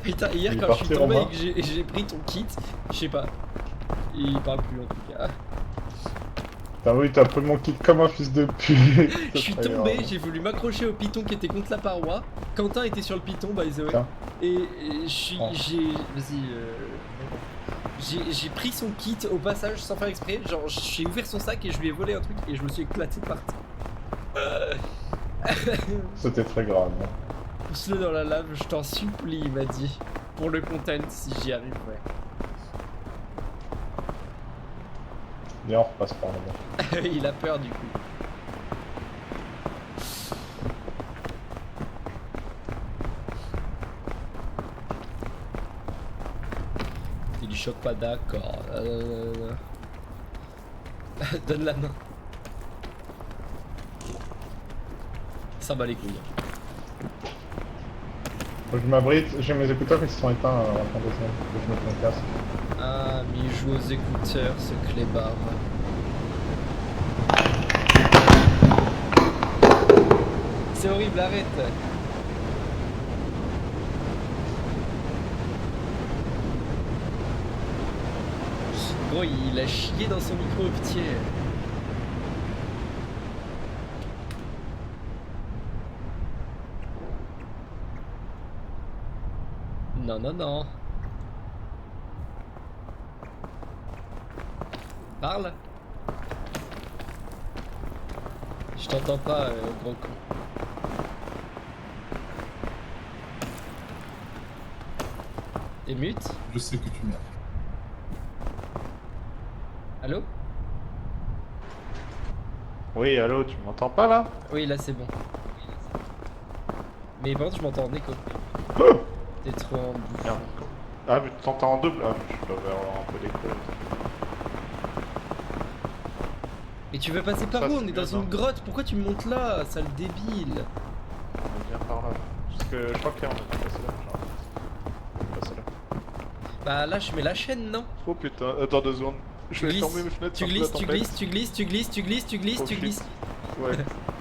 Putain, hier Il est quand je suis parti, tombé Romain. et que j'ai pris ton kit, je sais pas. Il parle plus en tout cas. Putain, oui, t'as pris mon kit comme un fils de pute. Je suis tombé, j'ai voulu m'accrocher au piton qui était contre la paroi. Quentin était sur le piton, by the way. Tiens. Et j'ai... Oh. Vas-y... J'ai pris son kit au passage sans faire exprès. Genre, j'ai ouvert son sac et je lui ai volé un truc et je me suis éclaté par terre. C'était très grave. Hein. Pousse-le dans la lave, je t'en supplie, il m'a dit. pour le content si j'y arrive, ouais. Et on repasse par là-bas. Il a peur du coup. Il lui choque pas, d'accord. Donne la main. Ça bat les couilles. Faut que je m'abrite, j'ai mes écouteurs qui se sont éteints en fin de semaine. Faut que je mette mon casque. Ah, mais il joue aux écouteurs, ce clébard. C'est horrible, arrête. Gros, il a chié dans son micro, pitié. Non, non, non. Parle. Je t'entends pas, gros con. T'es mute? Je sais que tu m'as. Allô? Oui, allô, tu m'entends pas là? Oui, là c'est bon. Mais par contre, je m'entends en écho. T'es trop en bouffe. Merde. Ah, mais tu t'entends en double? Ah, je dois avoir un peu d'écho. Et tu veux passer par Ça, où? c'est On est mieux, dans non? une grotte, pourquoi tu me montes là, sale débile? On vient par là. Parce que je crois qu'on a passé là. Genre. On est passé là. Bah là, je mets la chaîne, non? Oh putain, attends 2 secondes. Je vais fermer mes fenêtres. Tu c'est un peu la glisses, tu tempête. glisses, tu glisses, tu glisses, tu glisses, tu glisses, Oh, tu shit. glisses. Ouais,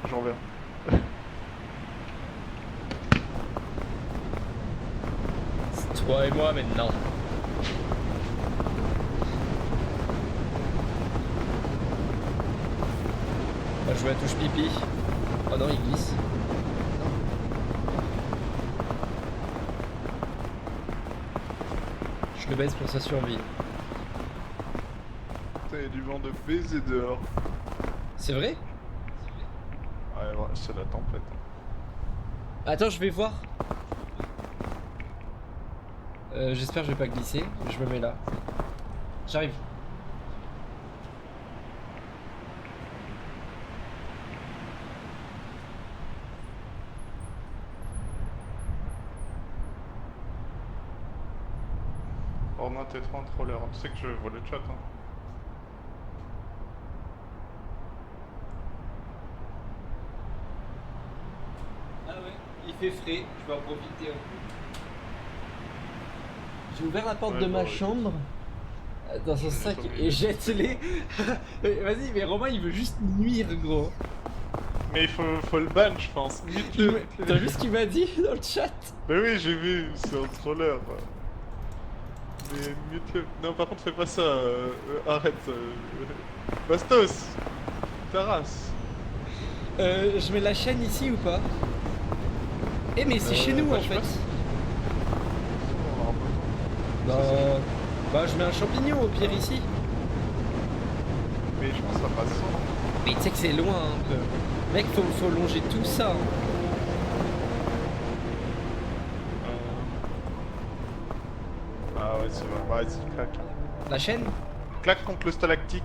j'en viens. C'est toi et moi maintenant. On va jouer à touche pipi. Oh non, il glisse. Je le baisse pour sa survie. Putain, y'a du vent de baiser dehors. C'est vrai? Ouais, ouais, c'est la tempête. Attends, je vais voir. J'espère que je vais pas glisser. Je me mets là. J'arrive. Oh non, t'es trop en troller. Tu sais que je vois le chat, hein. Ah ouais, il fait frais, je vais en profiter un peu. J'ai ouvert la porte Ouais, de bah ma ouais. chambre dans son Je sac l'ai pas et vu. jette-les. Vas-y, mais Romain il veut juste nuire, gros. Mais il faut le ban, je pense. Mute-le. T'as vu ce qu'il m'a dit dans le chat? Mais oui, j'ai vu, c'est un troller. Mais mute-le. Non, par contre, fais pas ça. Arrête. Bastos. Ta race. Je mets la chaîne ici ou pas? Eh mais c'est chez nous bah, en je fait. passe. Bah je mets un champignon au pire ici. Mais je pense que ça passe sans. Mais tu sais que c'est loin un peu. Mec, faut longer tout ça. Ah ouais, c'est vrai. Ouais, c'est claque. La chaîne? Claque contre le stalactite.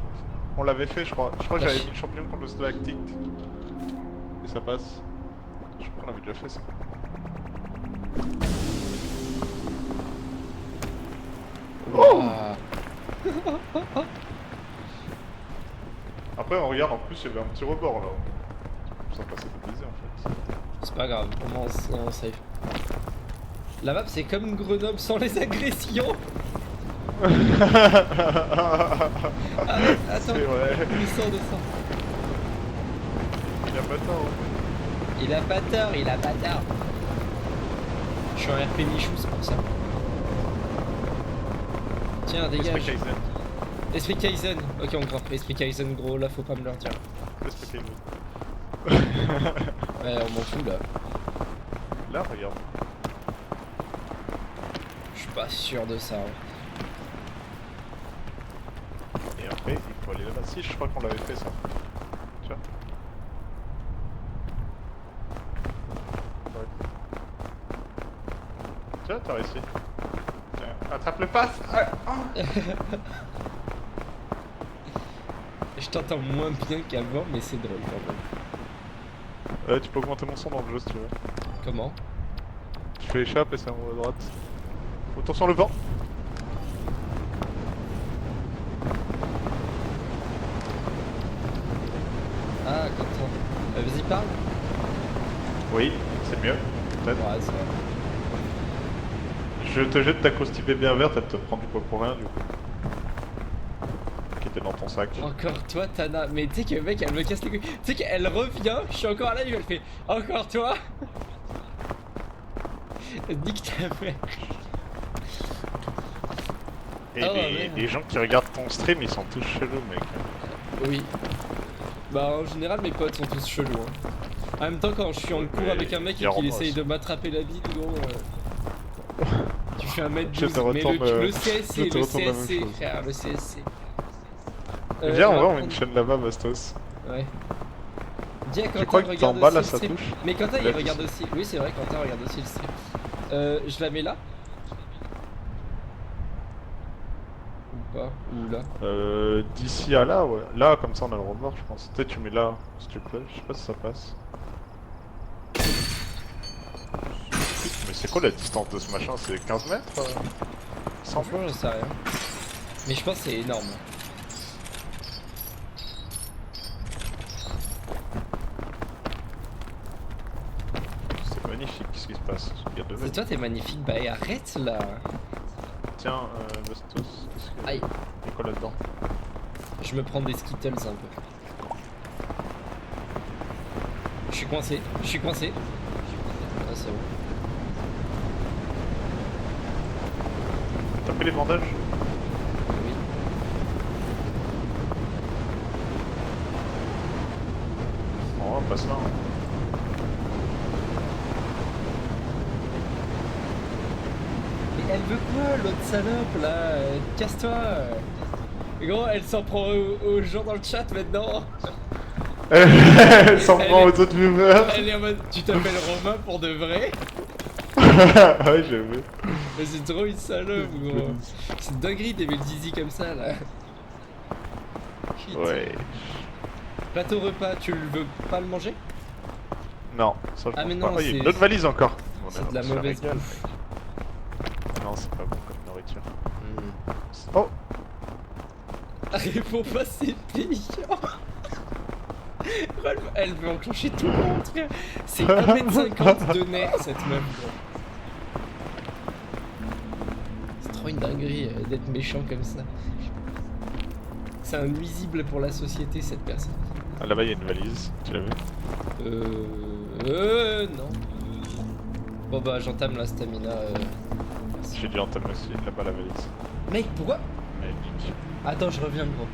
On l'avait fait, je crois. Je crois que La j'avais chi- mis le champignon contre le stalactite. Et ça passe. Je crois qu'on avait déjà fait ça. Ah. Après, on regarde, en plus, il y avait un petit rebord là. Ça passait de baiser en fait. C'est pas grave, au moins on safe. La map c'est comme Grenoble sans les agressions. Arrête, attends. C'est vrai. Descends, descends. Il y a pas de temps. Hein. Il a pas tort, il a pas tort. Je suis un RP Michou, c'est pour ça. Tiens, Esprit dégage. Kaizen. Esprit Kaizen. Ok, on grimpe. Esprit Kaizen, gros, là faut pas me le redire. Esprit Kaizen. Ouais, on m'en fout là. Là, regarde. Je suis pas sûr de ça. Hein. Et après, il faut aller là-bas. Si, je crois qu'on l'avait fait ça. Tu vois. Ouais. Tu vois, t'as réussi. Attrape le pass. Ah, oh. Je t'entends moins bien qu'avant, mais c'est drôle quand même. Tu peux augmenter mon son dans le jeu si tu veux. Comment? Je fais échappe et c'est en haut à droite. Attention le vent. Ah, Quentin. Vas-y, parle. Oui, c'est mieux. Peut-être. Ouais, c'est vrai. Je te jette ta croustille bien verte, elle te prend du poids pour rien du coup. Qui était dans ton sac. Encore toi, Tana. Mais tu sais que le mec, elle me casse les couilles. Tu sais qu'elle revient, je suis encore là, elle fait encore toi. Nique ta mère. Et Oh, les, merde. les gens qui regardent ton stream, ils sont tous chelous, mec. Oui. Bah, en général, mes potes sont tous chelous. Hein. En même temps, quand je suis en cours Mais avec un mec et Guillermo qu'il essaye aussi. de m'attraper la bite, gros. Tu fais 1m12. Je te Mais retourne, le je CSC, te le retourne la même CSC, chose. frère, le CSC. Viens, on va, on met prendre- une chaîne là-bas, Bastos. Ouais. Dis à Je Quentin, crois que t'es regarde en bas aussi là, le ça stream. touche. Mais Quentin, il Là, regarde tu aussi. Oui, c'est vrai, Quentin regarde aussi le stream. Je la mets là? Ou pas? Ou là? D'ici à là, ouais. Là, comme ça, on a le rebord, je pense. Peut-être tu mets là, s'il te plaît. Je sais pas si ça passe. Mais c'est quoi la distance de ce machin? C'est 15 mètres 100 Franchement, j'en sais rien. Mais je pense que c'est énorme. C'est magnifique ce qui se passe. Il y a deux C'est mètres. toi, t'es magnifique. Bah, arrête là. Tiens, Bastos, qu'est-ce que... Aïe. Il y a quoi là-dedans? Je me prends des Skittles un peu. Je suis coincé. Je suis coincé. Ah, c'est bon. T'as pris les bandages? Oui. Oh, passe là. Mais elle veut quoi, l'autre salope là? Casse-toi. Gros, elle s'en prend aux gens dans le chat maintenant. Elle s'en Elle prend est- aux autres viewers. Elle est en mode, tu t'appelles Romain pour de vrai? Ouais, j'ai vu. Mais c'est trop une salope, gros. C'est une dinguerie d'aimer le zizi comme ça là. Shit. Ouais. Plateau repas, tu le veux pas le manger? Non, ça je Ah, pense mais pas. non, Oh, il y a c'est- une autre valise encore. C'est de la mauvaise régale, bouffe. mec. Non, c'est pas bon comme nourriture. Hmm. Oh. Réponds pas, c'est payant. Elle veut enclencher tout le monde, frère. C'est 1m50 de nerfs, cette meuf. gros. C'est trop une dinguerie d'être méchant comme ça. C'est un nuisible pour la société, cette personne. Ah, là-bas, il y a une valise. Tu l'as vu? Non. Bon bah, j'entame la stamina. Merci. J'ai dû entamer aussi. Là-bas, la valise. Mec, pourquoi? Magnifique. Attends, je reviens, gros.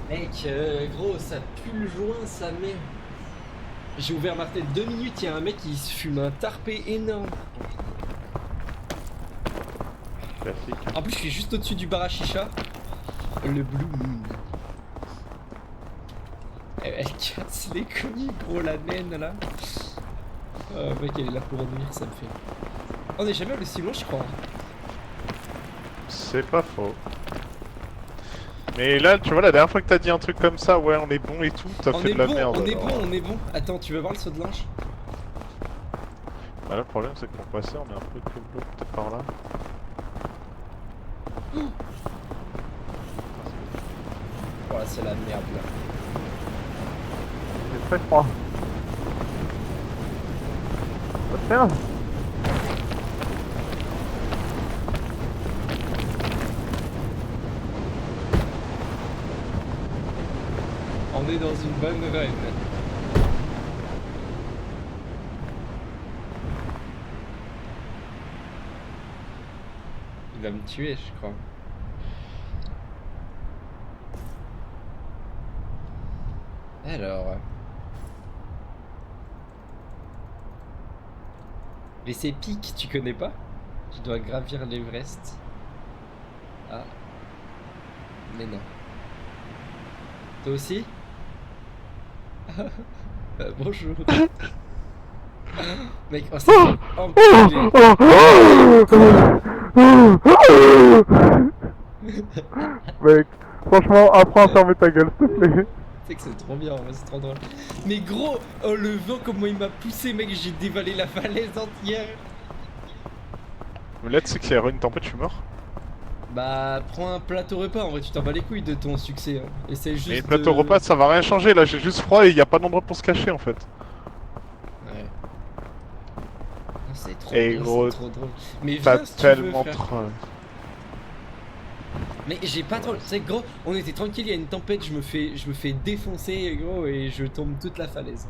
Mec, gros, ça pue le joint, sa mère. J'ai ouvert ma fenêtre 2 minutes, il y a un mec qui se fume un tarpé énorme. Classique. En plus, je suis juste au-dessus du bar à chicha. Le Blue Moon. Elle casse les couilles, gros, la naine là. Mec, elle est là pour nuire, ça me fait. On est jamais allé aussi loin, je crois. C'est pas faux. Mais là, tu vois, la dernière fois que t'as dit un truc comme ça, ouais, on est bon et tout, t'as On fait est de la bon, merde. on est alors. bon, on est bon. Attends, tu veux voir le saut de linge? Bah là, le problème, c'est que pour passer, on est un peu que bloqué peut-être par là. Voilà, c'est la merde là. C'est très froid. Tiens. On est dans une bonne run. Il va me tuer, je crois. Alors. Les piques, tu connais pas? Je dois gravir l'Everest. Ah. Mais non. Toi aussi? Bonjour. Mec, on s'est fait enculer. Mec, franchement, apprends à fermer ta gueule, s'il te plaît. Tu sais que c'est trop bien, ouais, c'est trop drôle. Mais gros, oh le vent, comment il m'a poussé, mec, j'ai dévalé la falaise entière. Mais là, tu sais qu'il y aura une tempête, je suis mort. Bah, prends un plateau repas, en vrai, tu t'en bats les couilles de ton succès. Hein. Essaye juste. Mais plateau repas, ça va rien changer. Là, j'ai juste froid et il y a pas d'endroit pour se cacher en fait. Ouais. Ah, c'est trop Et bien, gros, c'est trop drôle. Mais T'as viens si tu veux, tellement frère. trop. Mais j'ai pas trop. Tu sais, gros, on était tranquille, il y a une tempête, je me fais défoncer, gros, et je tombe toute la falaise.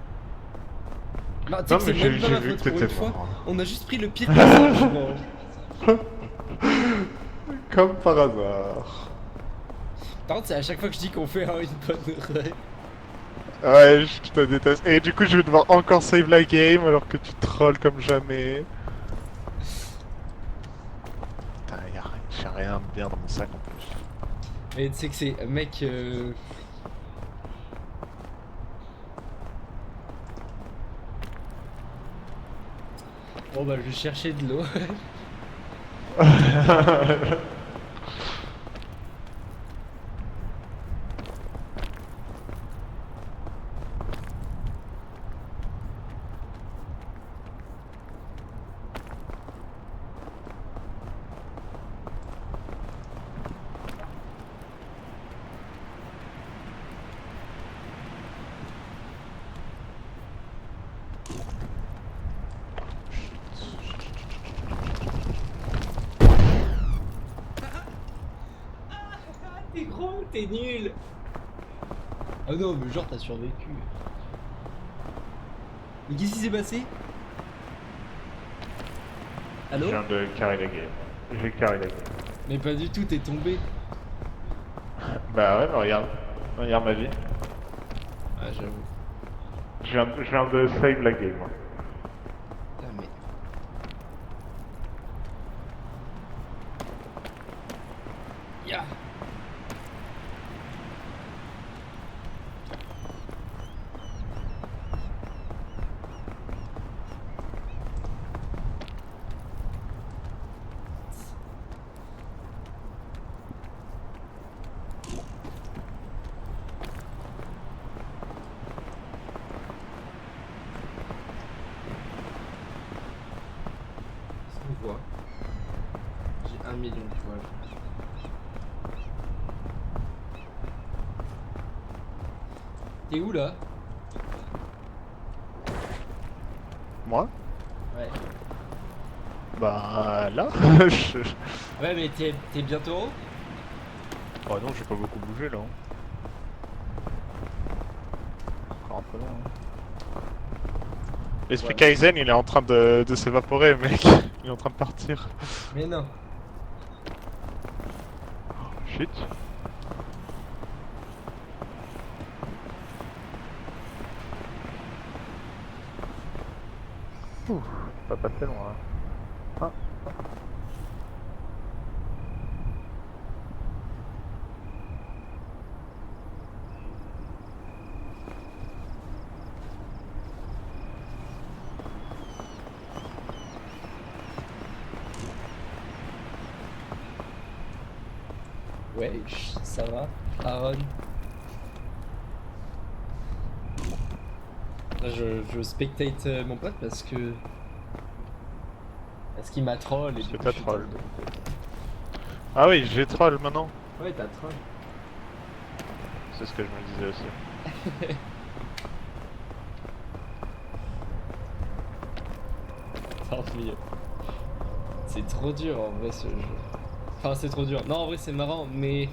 Bah, tu sais Non, que c'est mais même pas ma vu faute que pour t'étais une fois. mort. On a juste pris le pire passage, gros. Comme par hasard. Par contre, c'est à chaque fois que je dis qu'on fait une bonne run. Ouais, je te déteste. Et du coup, je vais devoir encore save la game alors que tu trolls comme jamais. Putain, j'ai rien de bien dans mon sac en plus. Mais tu sais que c'est. Mec. Bon bah, je vais chercher de l'eau. T'es gros, t'es nul. Ah non, mais genre t'as survécu. Mais qu'est-ce qui s'est passé? Allô? Je viens de carry la game. J'ai carry la game. Mais pas du tout, t'es tombé. Bah ouais, mais regarde. Regarde ma vie. Ah j'avoue. Je viens de save la game, moi. Ah mais... Ya. On voit. J'ai 1 million de toiles. T'es où là? Moi? Ouais. Bah là je... Ouais mais t'es bientôt haut? Oh non, j'ai pas beaucoup bougé là. Encore un peu long. L'esprit Ouais. Kaizen, il est en train de s'évaporer, mec. Il est en train de partir. Mais non. Shit. Pas passé loin. Hein. Wesh, ça va? Aaron? Là, je spectate mon pote parce que... Parce qu'il m'a troll et Parce du que coup, t'as je suis troll. tombé. Ah oui, j'ai troll maintenant. Ouais, t'as troll. C'est ce que je me disais aussi. Tant pis. C'est trop dur en vrai ce jeu. Enfin, c'est trop dur. Non, en vrai, c'est marrant, mais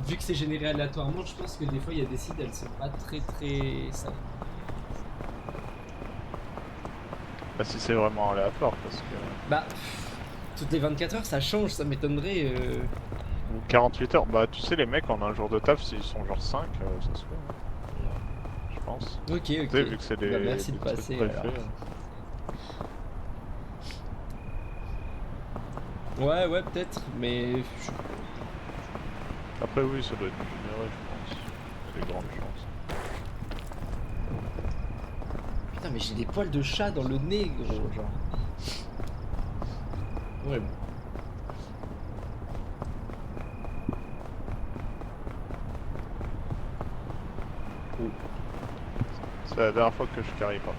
vu que c'est généré aléatoirement, je pense que des fois, il y a des sites, elles sont pas très simples. Bah si c'est vraiment aléatoire, parce que... Bah, toutes les 24 heures, ça change, ça m'étonnerait. Ou 48 heures, bah tu sais les mecs en un jour de taf, s'ils sont genre 5, ça se fait. Hein. Je pense. Ok, Tu sais, ok. vu que c'est des... Bah, merci des de trucs passer préfets, alors. Ouais, ouais, peut-être, mais. Après, oui, ça doit être généreux, je pense. Il y a des grandes chances. Putain, mais j'ai des poils de chat dans le nez, gros, genre. Ouais, bon. Oh. C'est la dernière fois que je carry, par contre.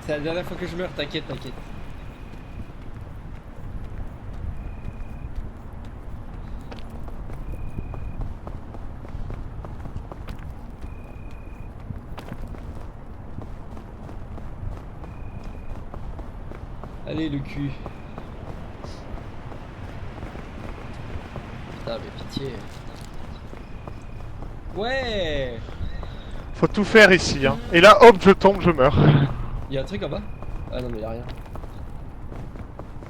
C'est la dernière fois que je meurs, t'inquiète, t'inquiète. Allez, le cul. Putain, mais pitié. Ouais. Faut tout faire ici, hein. Et là, hop, je tombe, je meurs. Y'a un truc en bas? Ah non, mais y'a rien.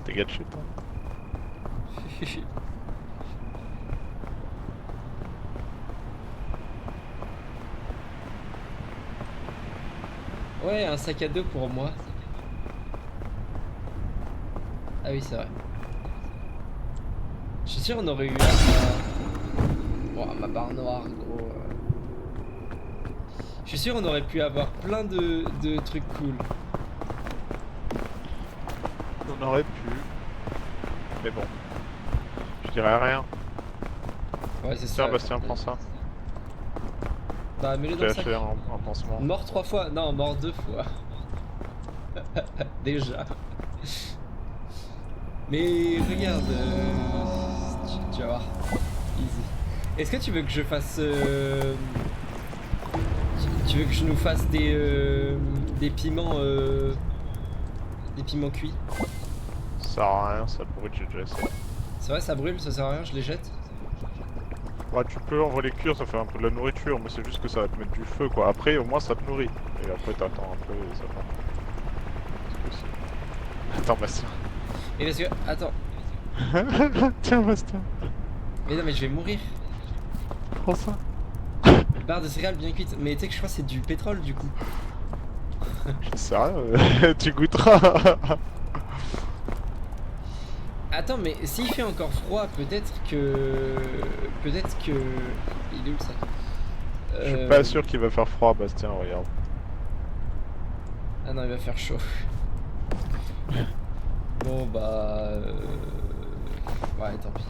T'es gâché, toi. Ouais, un sac à dos pour moi. Ah oui, c'est vrai. Je suis sûr on aurait eu ma barre noire, gros. Je suis sûr on aurait pu avoir plein de trucs cool. On aurait pu. Mais bon. Je dirais rien. Ouais, c'est ça. Tiens, Bastien, prends ça. Bah, mets-le Je dans vais le sac. acheter un pansement. Mort 3 fois. Non, mort 2 fois. Déjà. Mais regarde, tu vas voir. Easy. Est-ce que tu veux que je fasse... Tu veux que je nous fasse des piments... Des piments cuits? Ça sert à rien, ça brûle, j'ai déjà essayé. C'est vrai, ça brûle, ça sert à rien, je les jette? Ouais, tu peux en les cuire, ça fait un peu de la nourriture, mais c'est juste que ça va te mettre du feu, quoi. Après, au moins, ça te nourrit. Et après, t'attends un peu et ça va. C'est possible. Attends, Bastien. Et parce que... Attends. Tiens, Bastien. Mais non, mais je vais mourir. Prends ça. Barre de céréales bien cuite. Mais tu sais que je crois que c'est du pétrole, du coup. Je sais rien, tu goûteras. Attends, mais s'il fait encore froid, peut-être que... Peut-être que... Il est où le sac? Je suis pas sûr qu'il va faire froid, Bastien, regarde. Ah non, il va faire chaud. Bon bah... Ouais, tant pis.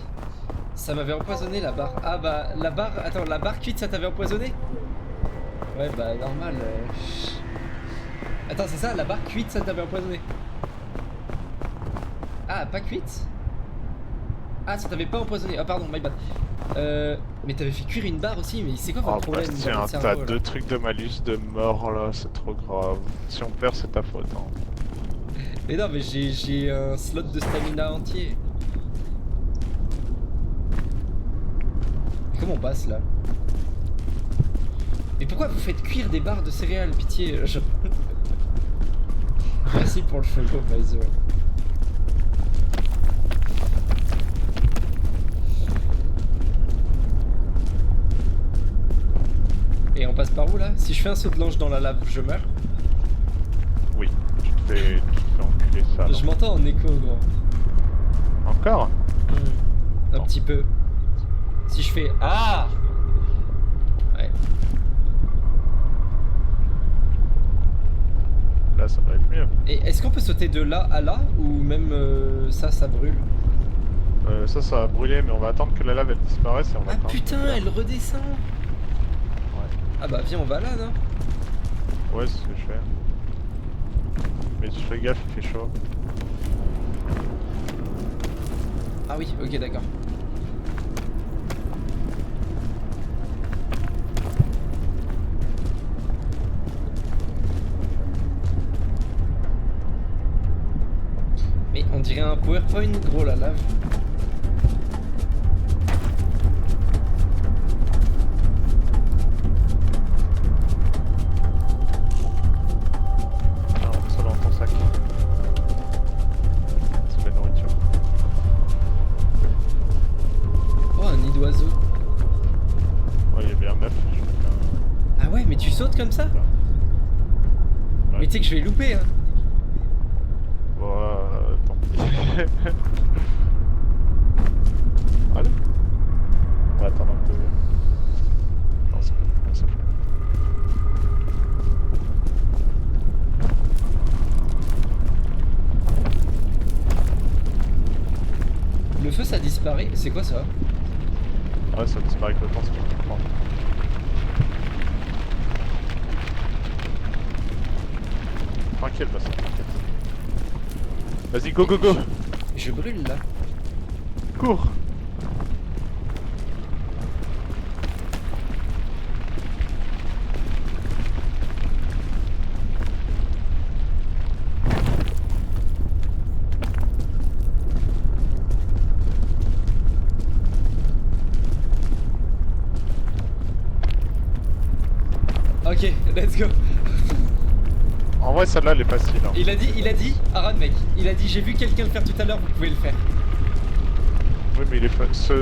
Ça m'avait empoisonné la barre. Ah bah, la barre... Attends, la barre cuite, ça t'avait empoisonné? Ouais, bah, normal. Attends, c'est ça, la barre cuite, ça t'avait empoisonné? Ah, pas cuite? Ah, ça t'avait pas empoisonné. Ah, pardon, my bad. Mais t'avais fait cuire une barre aussi, mais c'est quoi votre Oh, problème dans Bastien, votre t'as cerveau, là? 2 trucs de malus de mort là, c'est trop grave. Si on perd, c'est ta faute. Hein. Mais non, mais j'ai un slot de stamina entier. Comment on passe là? Mais pourquoi vous faites cuire des barres de céréales, pitié? Merci pour le follow, by the way. Et on passe par où là? Si je fais un saut de l'ange dans la lave, je meurs? Oui, tu te fais enculer ça. Je m'entends en écho, gros. Encore? Un Non. petit peu. Si je fais... Ah! Ouais. Là, ça va être mieux. Et est-ce qu'on peut sauter de là à là? Ou même ça brûle? Ça va brûler, mais on va attendre que la lave elle disparaisse et on va Ah attendre. putain, elle redescend! Ouais. Ah bah viens, on va là, non? Ouais, c'est ce que je fais. Mais tu fais gaffe, il fait chaud. Ah oui, ok, d'accord. Mais on dirait un PowerPoint, gros, la lave. Tiens, on met ça dans ton sac. C'est de la nourriture. Oh, un nid d'oiseau. Ouais, il est bien neuf. Je vais faire Ah ouais, mais tu sautes comme ça? Ouais. Mais tu sais que je vais louper, hein. Bon, tant pis. va attendre un peu. Non, c'est bon, ça fait. Le feu ça disparaît, c'est quoi ça? Ouais, ça disparaît avec le temps, c'est pas comprendre. Tranquille, de toute façon, t'inquiète. Vas-y, go, go, go! Je brûle là. Cours! Ok, let's go. En vrai, celle-là, elle est facile. Hein. Il a dit, Aaron mec, il a dit j'ai vu quelqu'un le faire tout à l'heure, vous pouvez le faire. Oui, mais il est ce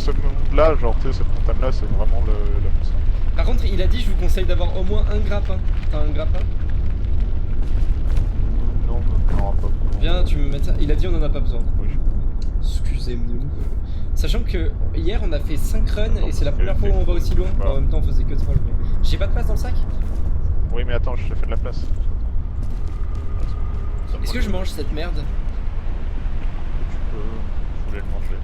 monde-là, genre, tu sais, cette montagne-là, c'est vraiment la plus simple. Par contre, il a dit je vous conseille d'avoir au moins un grappin. T'as un grappin? Non, non, pas beaucoup. Viens, tu me mets ça. Il a dit on en a pas besoin. Oui. Excusez-moi. Sachant que hier on a fait 5 runs et c'est la première fois où on va aussi loin. Voilà. En même temps on faisait que 3 mais... J'ai pas de place dans le sac? Oui, mais attends, je te fais de la place. Est-ce que je mange cette merde? Tu peux. Je voulais le manger.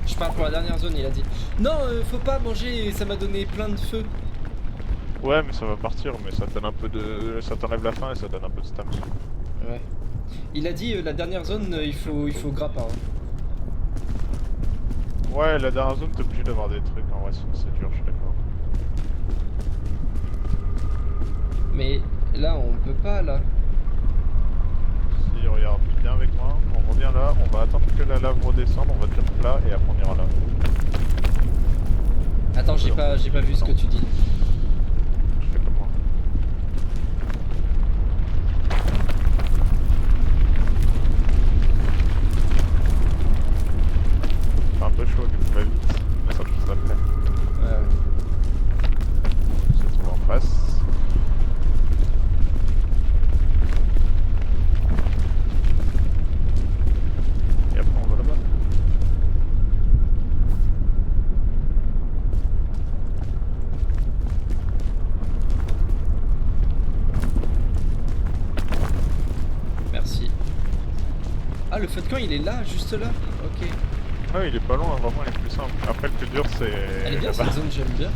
Je pars pour la dernière zone, il a dit. Non, faut pas manger, ça m'a donné plein de feu. Ouais, mais ça va partir, mais ça te donne un peu de. Ça t'enlève la faim et ça donne un peu de stamina. Ouais. Il a dit la dernière zone, il faut grappin. Hein. Ouais, la dernière zone, t'es obligé d'avoir des trucs, en vrai, c'est dur, je suis d'accord. Mais là, on peut pas, là. Si, regarde, viens avec moi, on revient là, on va attendre que la lave redescende, on va dire là, et après on ira là. Attends, j'ai pas vu ce que tu dis. Je fais comme moi. C'est un peu chaud, du coup, va vite, mais ça tout ça le fait. Ouais. On se trouve en face. Et après on va là-bas. Merci. Ah, le feu de camp, il est là, juste là. Ok. Ah, il est pas loin, vraiment, il est plus simple. Après, le plus dur, c'est. Elle est bien là-bas. cette zone, j'aime bien.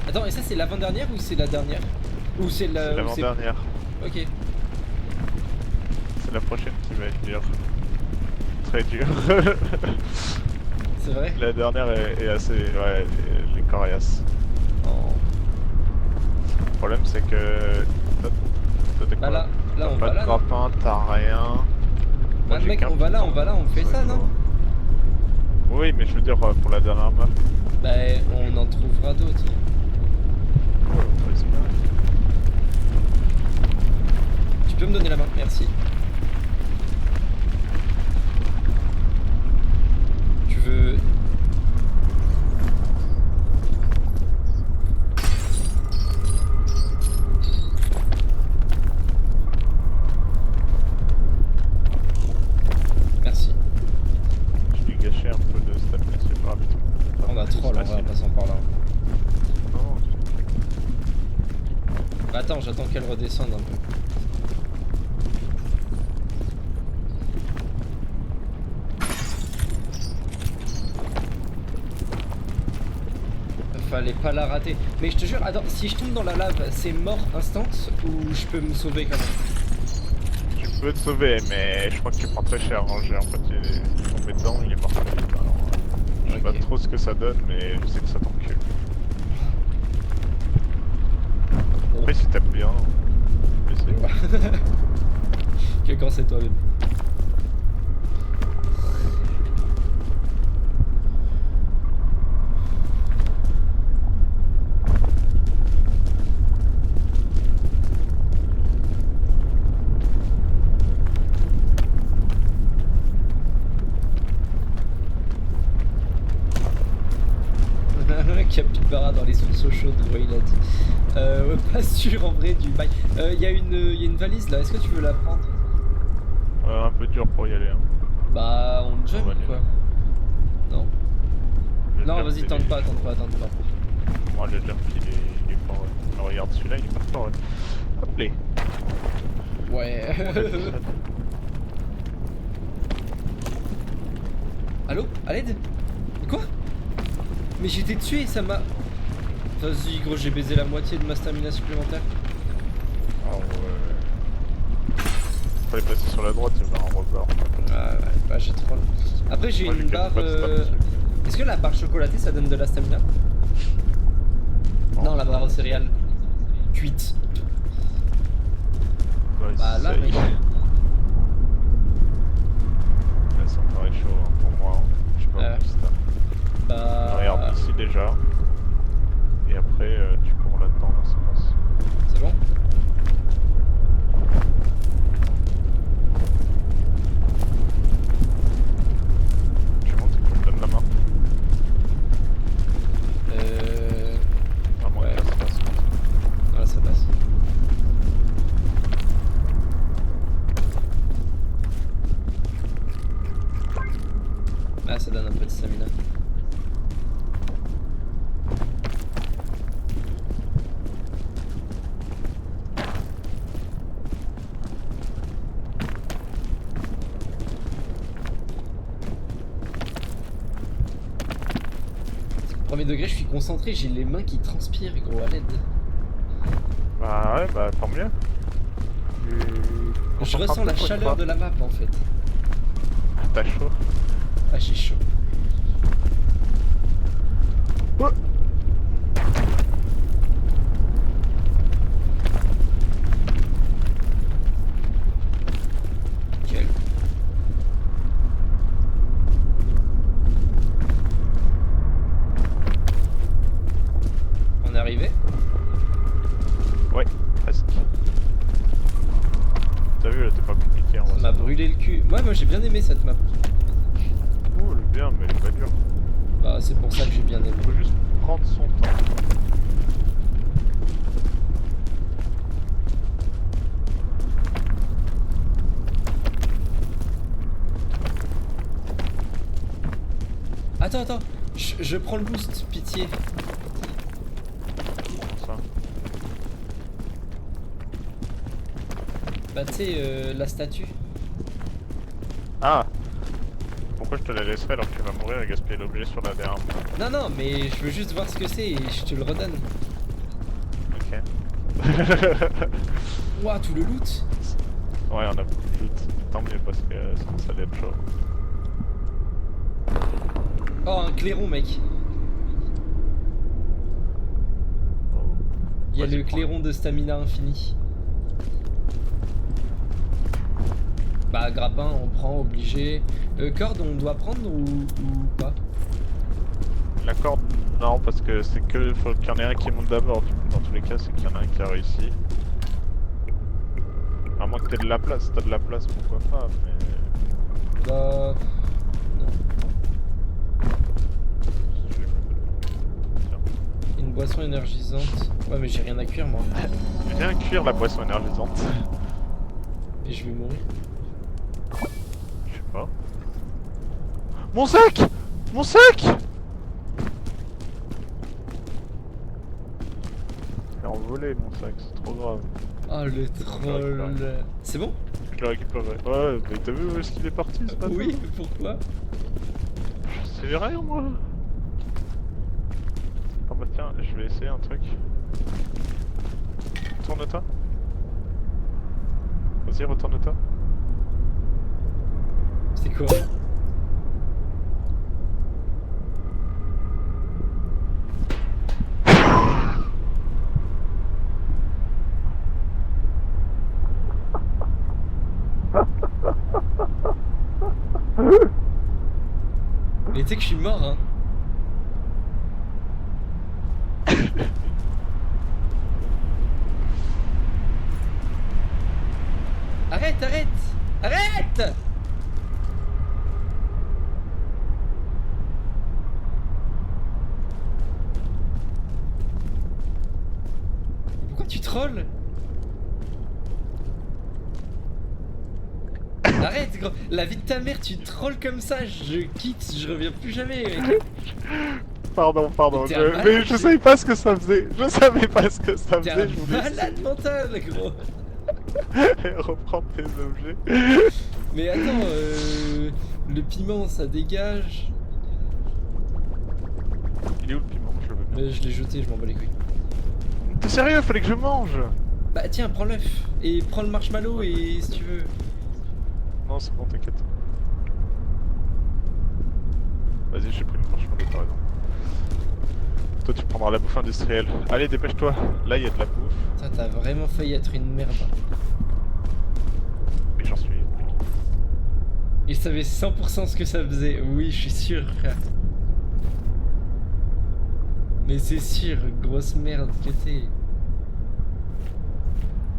Attends, et ça c'est l'avant-dernière ou c'est la dernière? Ou c'est la... C'est ou l'avant-dernière. Ok. C'est la prochaine qui va être dure. Très dure. C'est vrai? La dernière est assez. Ouais, elle est coriace. Oh. Le problème, c'est que. T'as des Bah là T'as on pas va de là. Non grappin, t'as rien. Bah j'ai mec, qu'un on va là, piton, on fait ça, non? Oui, mais je veux dire, pour la dernière map. Bah on en trouvera d'autres. Ouais, c'est bien. Tu peux me donner la main? Merci. Tu veux... Merci. Je lui gâchais un peu de stamina, c'est pas grave. On a troll en vrai en passant par là. Non, Bah, attends, j'attends qu'elle redescende un peu. Fallait pas la rater. Mais je te jure, attends, si je tombe dans la lave, c'est mort instant ou je peux me sauver quand même? tu peux te sauver, mais je crois que tu prends très cher. Hein. En fait, il est tombé dedans, il est mort très vite. Alors, je sais Ok. pas trop ce que ça donne, mais je sais que ça t'encule. Après, si t'aimes bien, essaye. Que quand c'est toi-même. Capybara dans les sources chaudes, ouais, il a dit. Ouais, pas sûr en vrai du bail. Y a une valise là, est-ce que tu veux la prendre? Un peu dur pour y aller. Hein. Bah, on jump On va quoi. Non. Non, jump, vas-y, il tente est- pas, tente pas, tente pas. Moi, le jump, il est fort. Ouais. Alors, regarde, celui-là, il est pas fort. Ouais. Hop, les. Ouais. Allô? À l'aide? Quoi? Mais j'étais tué, ça m'a... Vas-y gros, j'ai baisé la moitié de ma stamina supplémentaire. Ah ouais. Fallait passer sur la droite, il y avait un rebord. Ah ouais, bah j'ai troll. Après j'ai Moi, une quasi barre... pas de stam dessus. Est-ce que la barre chocolatée ça donne de la stamina? Non, la barre aux céréales. Cuite. Bah là, essaye. mec. Là, ça me paraît chaud hein, pour moi. Hein. Je sais pas Ouais. où c'est. Bah... Regarde ici déjà. Et après, tu cours là-dedans, là, ça passe. C'est bon? Tu montes et je te donne la main. Euh... À moins Ouais. que là, ça passe. Voilà, ça passe. Ah, ça donne un peu de stamina. Premier degré, je suis concentré, j'ai les mains qui transpirent, gros, à l'aide. Bah ouais, bah tant mieux. Je ressens la chaleur de la map en fait. T'as chaud. Ah, j'ai chaud. Nickel. On est arrivé? Ouais, presque. T'as vu, là, t'es pas compliqué en Ça vrai. m'a brûlé le cul. Ouais, moi j'ai bien aimé cette map. Oh, elle est bien, mais elle est pas dure. Bah, c'est pour ça que j'ai bien aimé. Faut juste prendre son temps. Attends, attends. Je prends le boost, pitié. Comme ça. Bah, tu sais, la statue. Ah! Pourquoi je te la laisserai alors que tu vas mourir et gaspiller l'objet sur la dernière? Non, non, mais je veux juste voir ce que c'est et je te le redonne. Ok. Ouah, tout le loot. Ouais, on a beaucoup de loot. Tant mieux parce que ça allait être chaud. Oh, un clairon, mec. Oh. Il y a Vas-y, le prends. clairon de stamina infini. Bah, grappin, on prend, obligé. Corde, on doit prendre ou pas? La corde, non, parce que c'est que faut qu'il y en ait un qui monte d'abord. Du coup, dans tous les cas, c'est qu'il y en a un qui a réussi. À moins que t'aies de la place, si t'as de la place, pourquoi pas, mais. Bah... Non. Tiens. Une boisson énergisante. Ouais, mais j'ai rien à cuire, moi. Viens cuire la boisson énergisante. Et je vais mourir. Je sais pas. Mon sac! Mon sac! Il est envolé mon sac, c'est trop grave. Oh, le troll. C'est bon? Je l'ai récupéré. Ouais, mais t'as vu où est-ce qu'il est parti ce matin? Oui, pourquoi? Je sais rien moi. Oh bah tiens, je vais essayer un truc. Retourne-toi. Vas-y, retourne-toi. C'est quoi? Mais tu sais que je suis mort, hein. Arrête, arrête! Arrête! Pourquoi tu trolls? Arrête gros, la vie de ta mère, tu trolls comme ça, je quitte, je reviens plus jamais mec. Pardon, T'es un malade, mais je savais pas ce que ça faisait. Je savais pas ce que ça T'es faisait, un je voulais malade mental gros. reprendre tes objets. Mais attends, le piment ça dégage. Il est où le piment? Je le veux bien. Je l'ai jeté, je m'en bats les couilles. T'es sérieux? Fallait que je mange. Bah tiens, prends l'œuf et prends le marshmallow et si tu veux. Non, c'est bon, t'inquiète. Vas-y, j'ai pris le marshmallow, t'as raison. Toi, tu prendras la bouffe industrielle. Allez, dépêche-toi. Là, il y a de la bouffe. Putain, t'as vraiment failli être une merde. Mais j'en suis. Il savait 100% ce que ça faisait. Oui, je suis sûr, frère. Mais c'est sûr, grosse merde que t'es.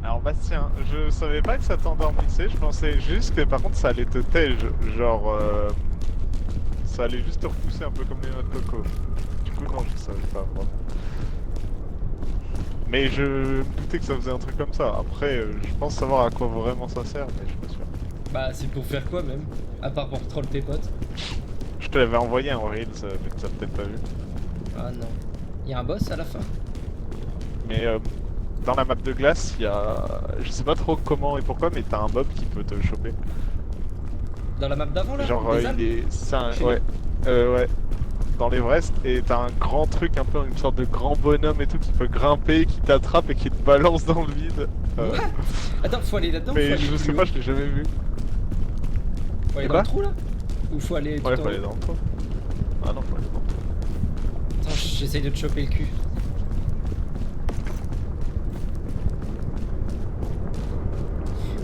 Alors, Bastien, je savais pas que ça t'endormissait. Je pensais juste que par contre, ça allait te tège. Genre, ça allait juste te repousser un peu comme les noix de coco. Du coup, non, je savais pas vraiment. Mais je me doutais que ça faisait un truc comme ça. Après, je pense savoir à quoi vraiment ça sert, mais je suis pas sûr. Bah, c'est pour faire quoi même? À part pour troll tes potes. Je te l'avais envoyé en Reels, mais tu l'as peut-être pas vu. Ah non. Y'a un boss à la fin? Mais dans la map de glace, il y a... Je sais pas trop comment et pourquoi, mais t'as un mob qui peut te choper. Dans la map d'avant là? Genre, Les Alpes il est... C'est un... Chez Ouais. Ouais. Dans l'Everest, et t'as un grand truc, un peu une sorte de grand bonhomme et tout, qui peut grimper, qui t'attrape et qui te balance dans le vide. What? Attends, faut aller là-dedans? Mais faut aller je plus sais haut pas, je l'ai jamais vu. Faut aller Et dans quoi le trou là? Ou faut aller tout Ouais, en faut haut? aller dans le trou. Ah non, faut aller dans le trou. Attends, j'essaye de te choper le cul.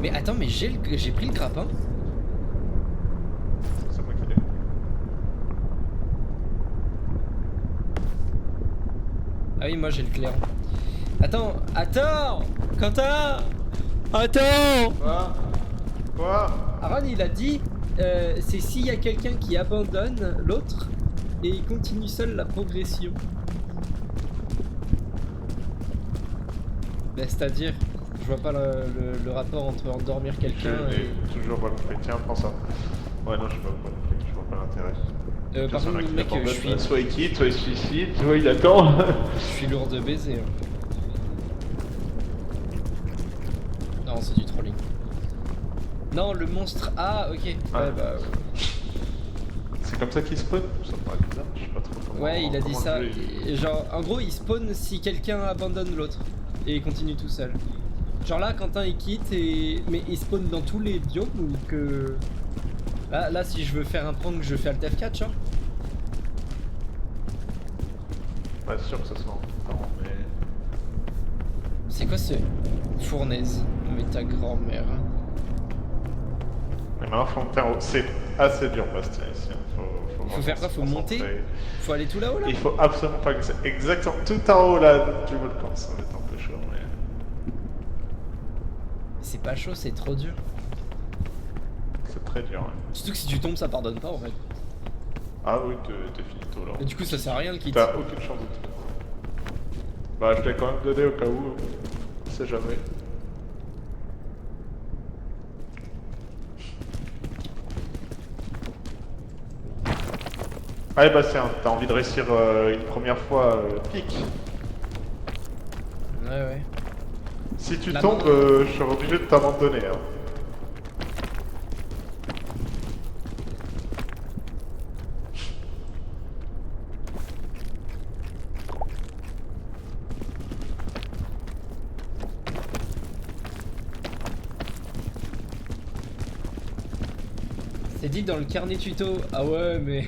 Mais attends, mais j'ai pris le grappin? C'est moi qui l'ai. Ah oui, moi j'ai le clair. Attends, attends Quentin Attends Quoi? Aaron il a dit, c'est s'il y a quelqu'un qui abandonne l'autre et il continue seul la progression. Bah, c'est-à-dire, je vois pas le rapport entre endormir Je quelqu'un l'ai et... toujours pas compris. Tiens, prends ça. Ouais, non, je sais pas compris. Je vois pas l'intérêt. par contre, mec, je suis... Soit il quitte, soit il se suicide, soit il attend. Je suis lourd de baiser. Hein. Non, c'est du trolling. Non, le monstre... Ah, ok. Ah. Ouais, bah... C'est comme ça qu'il spawn? Ça me paraît bizarre, je sais pas trop comment. Ouais, il a dit comment ça. le jeu, il- Et genre, en gros, il spawn si quelqu'un abandonne l'autre. Et il continue tout seul. Genre là, Quentin il quitte et... Mais il spawn dans tous les biomes ou que... Là, si je veux faire un prank, je fais Alt F4, genre. Pas sûr que ce soit en temps, mais... C'est quoi ce... Fournaise? Mais ta grand-mère. Mais maintenant, faut faire... C'est assez dur, Bastien, ici. Hein. Faut faire quoi? Faut monter? Faut aller tout là-haut là? Il faut absolument pas que c'est exactement tout en haut là du volcan, ça va être un peu chaud, mais... C'est pas chaud, c'est trop dur. C'est très dur, ouais. Surtout que si tu tombes, ça pardonne pas en fait. Ah oui, t'es finito là. Et du coup, ça sert à rien le kit. T'as aucune chance de te... Bah, je t'ai quand même donné au cas où, on sait jamais. Allez Bastien, t'as envie de réussir une première fois pique. Ouais, ouais. Si tu La tombes, main. je serai obligé de t'abandonner. Hein. C'est dit dans le carnet tuto. Ah ouais, mais...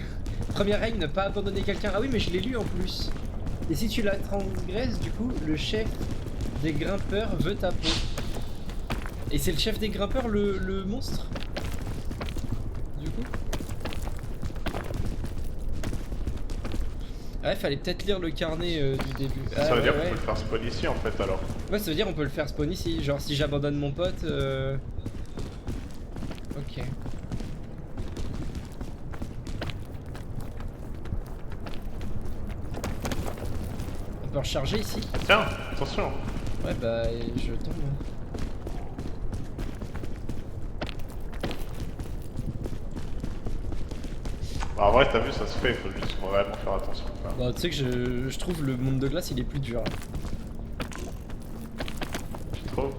Première règle, ne pas abandonner quelqu'un. Ah oui, mais je l'ai lu en plus. Et si tu la transgresses, du coup, le chef des grimpeurs veut ta peau. Et c'est le chef des grimpeurs, le monstre? Du coup? Ouais, fallait peut-être lire le carnet du début. Ah, Ça veut dire ouais, qu'on ouais. peut le faire spawn ici en fait alors. Ouais, ça veut dire on peut le faire spawn ici. Genre si j'abandonne mon pote... Ok. On peut recharger ici? Tiens, attention. Ouais bah je tombe. En vrai, t'as vu, ça se fait, il faut juste vraiment faire attention. Quoi. Bah, tu sais que je trouve le monde de glace il est plus dur. Tu trouves?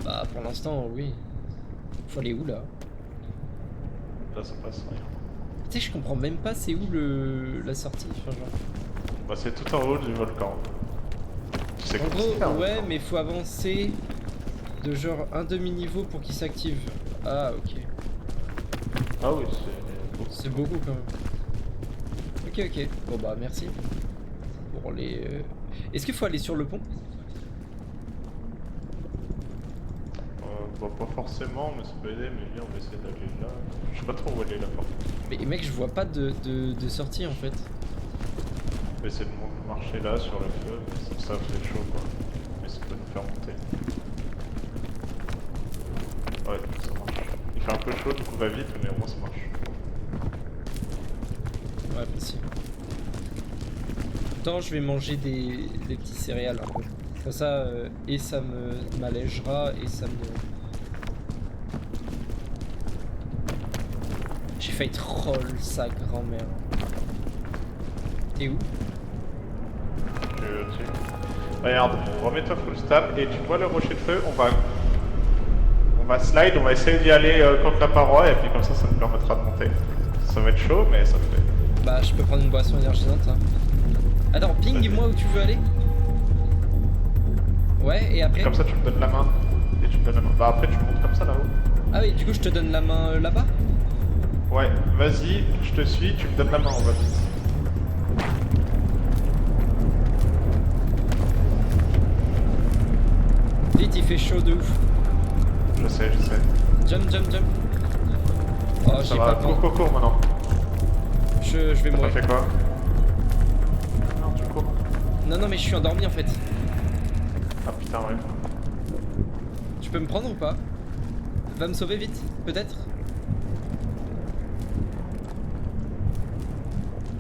Bah, pour l'instant, oui. Faut aller où là? Là, ça passe rien. Tu sais, je comprends même pas c'est où la sortie. Enfin, genre. Bah, c'est tout en haut du volcan. Tu sais En comment c'est, gros, hein, ouais, mais faut avancer de genre un demi-niveau pour qu'il s'active. Ah, ok. Ah oui, c'est. C'est beaucoup quand même. Ok, ok. Bon bah merci. Pour les. Est-ce qu'il faut aller sur le pont? Bah, pas forcément, mais ça peut aider, mais viens, on va essayer d'aller là. Je sais pas trop où aller là, par contre. Mais mec, je vois pas de sortie en fait. On va essayer de marcher là sur le feu, mais ça fait chaud quoi. Mais ça peut nous faire monter. Ouais, ça marche. Il fait un peu chaud, du coup va vite, mais au moins ça marche. Ouais, possible. Attends, je vais manger des petits céréales un peu. Comme ça, et ça m'allègera et ça me. J'ai failli troll sa grand-mère. T'es où? Regarde, remets-toi full stab et tu vois le rocher de feu, on va slide, on va essayer d'y aller contre la paroi et puis comme ça nous permettra de monter. Ça va être chaud mais ça le fait. Bah, je peux prendre une boisson énergisante. Hein. Attends, ping-moi où tu veux aller. Ouais, et après? Comme ça tu me donnes la main. Et tu me donnes la main. Bah après tu montes comme ça là-haut. Ah oui, du coup je te donne la main là-bas? Ouais, vas-y, je te suis, tu me donnes la main en bas. Vite, il fait chaud de ouf. Je sais. Jump, jump, jump. Oh, Ça j'ai va, pas le temps. cours maintenant. Je vais T'as mourir. fait quoi? Non, tu cours. Non, non, mais je suis endormi en fait. Ah putain, ouais. Tu peux me prendre ou pas? Va me sauver vite, peut-être?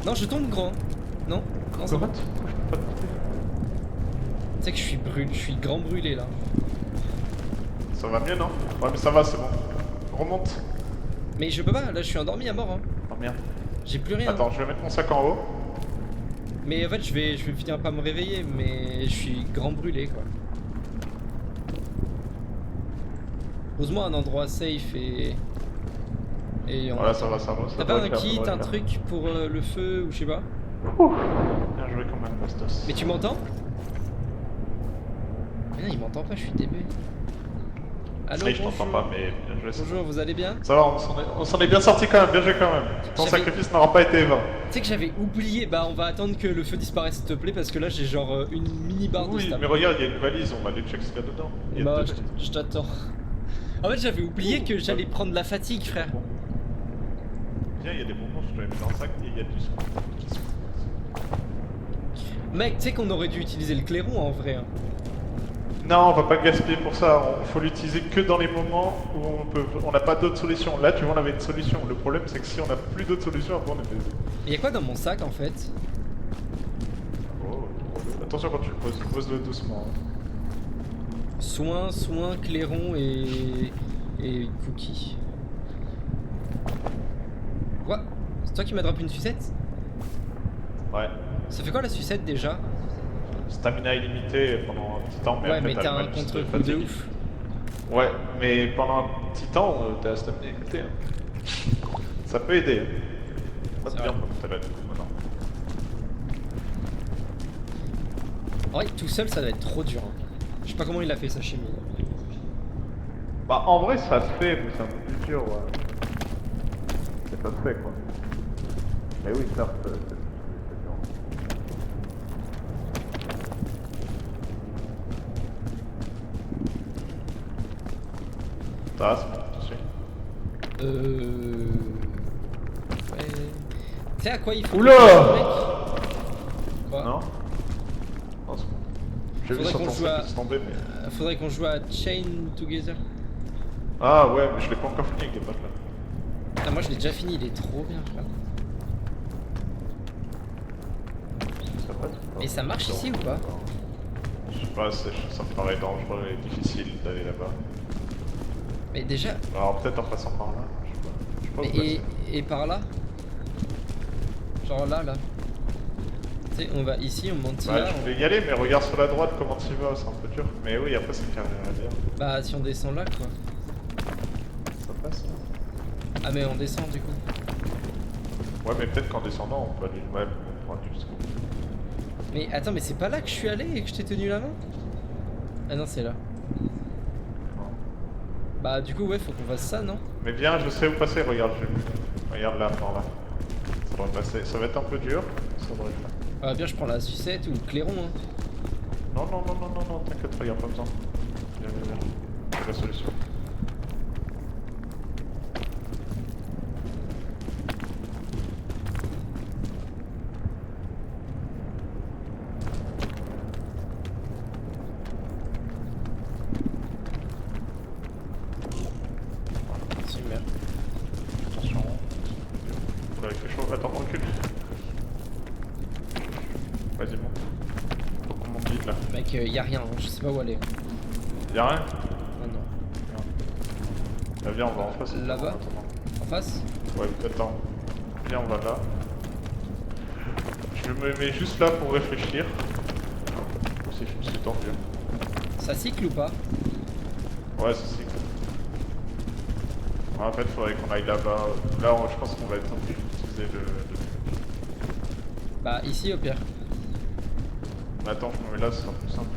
Non, je tombe grand. Non? Non, ça va. Pourquoi je peux pas te porter? Tu sais que je suis grand brûlé là. Ça va mieux, non? Ouais, mais ça va, c'est bon. Remonte. Mais je peux pas, là je suis endormi à mort. Hein. Oh merde. J'ai plus rien. Attends, je vais mettre mon sac en haut. Mais en fait, je vais finir par me réveiller, mais je suis grand brûlé quoi. Pose-moi un endroit safe et on... Voilà, ça va. Ça T'as doit pas un le faire, ça kit, doit le un faire. truc pour le feu ou je sais pas? Bien joué quand même, Bastos. Mais tu m'entends? Mais non, il m'entend pas, je suis débile. Allô, Oui, je t'entends bonjour. pas, mais bien joué. Bonjour, vous allez bien? Ça va, on s'en est bien sorti quand même, bien joué quand même. Ton J'avais- sacrifice n'aura pas été vain. Tu sais que j'avais oublié, bah on va attendre que le feu disparaisse s'il te plaît parce que là j'ai genre une mini barre de Oui, stab. mais regarde, il y a une valise, on va aller check ce qu'il y a dedans. Il y a Bah deux valises. je t'attends. En fait j'avais oublié que j'allais prendre la fatigue frère. Viens, il y a des bonbons, je te les mets dans le sac et il y a du sang. Mec, tu sais qu'on aurait dû utiliser le clairon en vrai. Hein. Non, on va pas gaspiller pour ça, il faut l'utiliser que dans les moments où on n'a pas d'autre solution. Là, tu vois, on avait une solution. Le problème, c'est que si on n'a plus d'autre solution, après on est baisé. Il y a quoi dans mon sac en fait? Oh, attention quand tu le poses, pose-le doucement. Hein. Soin, clairon et cookie. Quoi? C'est toi qui m'as drop une sucette? Ouais. Ça fait quoi la sucette déjà? Stamina illimité pendant un petit temps, mais Ouais après mais t'as le un malus contre-coup de fatigue. ouf. Ouais, mais pendant un petit temps, t'as la stamina illimitée. Hein. Ça peut aider. Hein. Pas C'est de bien vrai. comme t'as là du coup maintenant. En vrai tout seul ça doit être trop dur. Hein. Je sais pas comment il a fait sa chimie. Bah en vrai ça se fait, mais c'est un peu plus dur, ouais. Mais ça se fait quoi. Mais oui, certes, c'est dur. Ça va, c'est bon, tu sais. Ouais. Tu sais à quoi il faut. Oula mec quoi? Non. Non, c'est bon. J'ai vu Faudrait sur qu'on ton joue à- sac se tomber, mais... Faudrait qu'on joue à Chain Together. Ah ouais, mais je l'ai pas encore fini avec les potes là. Ah, moi je l'ai déjà fini, il est trop bien frère. Ça passe ou pas? Et ça marche ici ou pas? Je sais pas, ça me paraît dangereux et difficile d'aller là-bas. Mais déjà. Alors peut-être en passant par là, je sais pas. Je sais pas où Et par là? Genre là. Tu sais, on va ici, on monte Bah, là. je voulais y aller, mais regarde sur la droite comment tu vas, c'est un peu dur. Mais oui, après c'est carré bien. Bah si on descend là quoi. Ça passe. Ah mais on descend du coup. Ouais, mais peut-être qu'en descendant, on peut aller. Ouais, on pourra aller jusqu'au bout. Mais attends, mais c'est pas là que je suis allé et que je t'ai tenu la main? Ah non, c'est là. Non. Bah du coup ouais, faut qu'on fasse ça, non? Mais viens, je sais où passer, regarde, regarde là, par là. Ça devrait passer. Ça va être un peu dur, ça devrait le faire. Ah bien, je prends la sucette ou le clairon, hein. Non, t'inquiète pas, y'a pas besoin. Viens. C'est la solution. Super. Attention. Faudrait que chaud. Attends, recule. Vas-y, bon. Faut qu'on monte vite là. Mec, y a rien, hein. Je sais pas où aller. Y'a rien? Ah non. Bah, viens, on va en face. Là-bas? Attends. En face? Ouais, attends. Viens, on va là. Je me mets juste là pour réfléchir. C'est tendu. Ça cycle ou pas? Ouais, c'est cycle. En fait, faudrait qu'on aille là-bas. Là, je pense qu'on va être obligé d'utiliser le... Bah ici au pire. Mais attends, je me mets là, ce sera plus simple.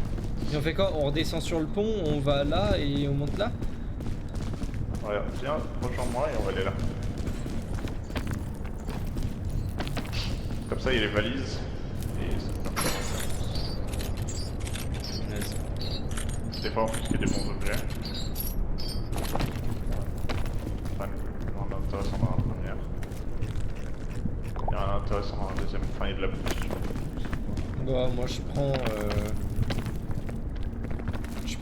Et on fait quoi? On redescend sur le pont, on va là et on monte là? Regarde, viens, rejoins-moi et on va aller là. Comme ça, il y a les valises. Et c'est comme ça. Des fois, en plus, il y a des bons objets. Enfin, on a intéressant dans la première. Il y a un intéressant dans la deuxième. Enfin, il y a de la bouffe. Bah moi je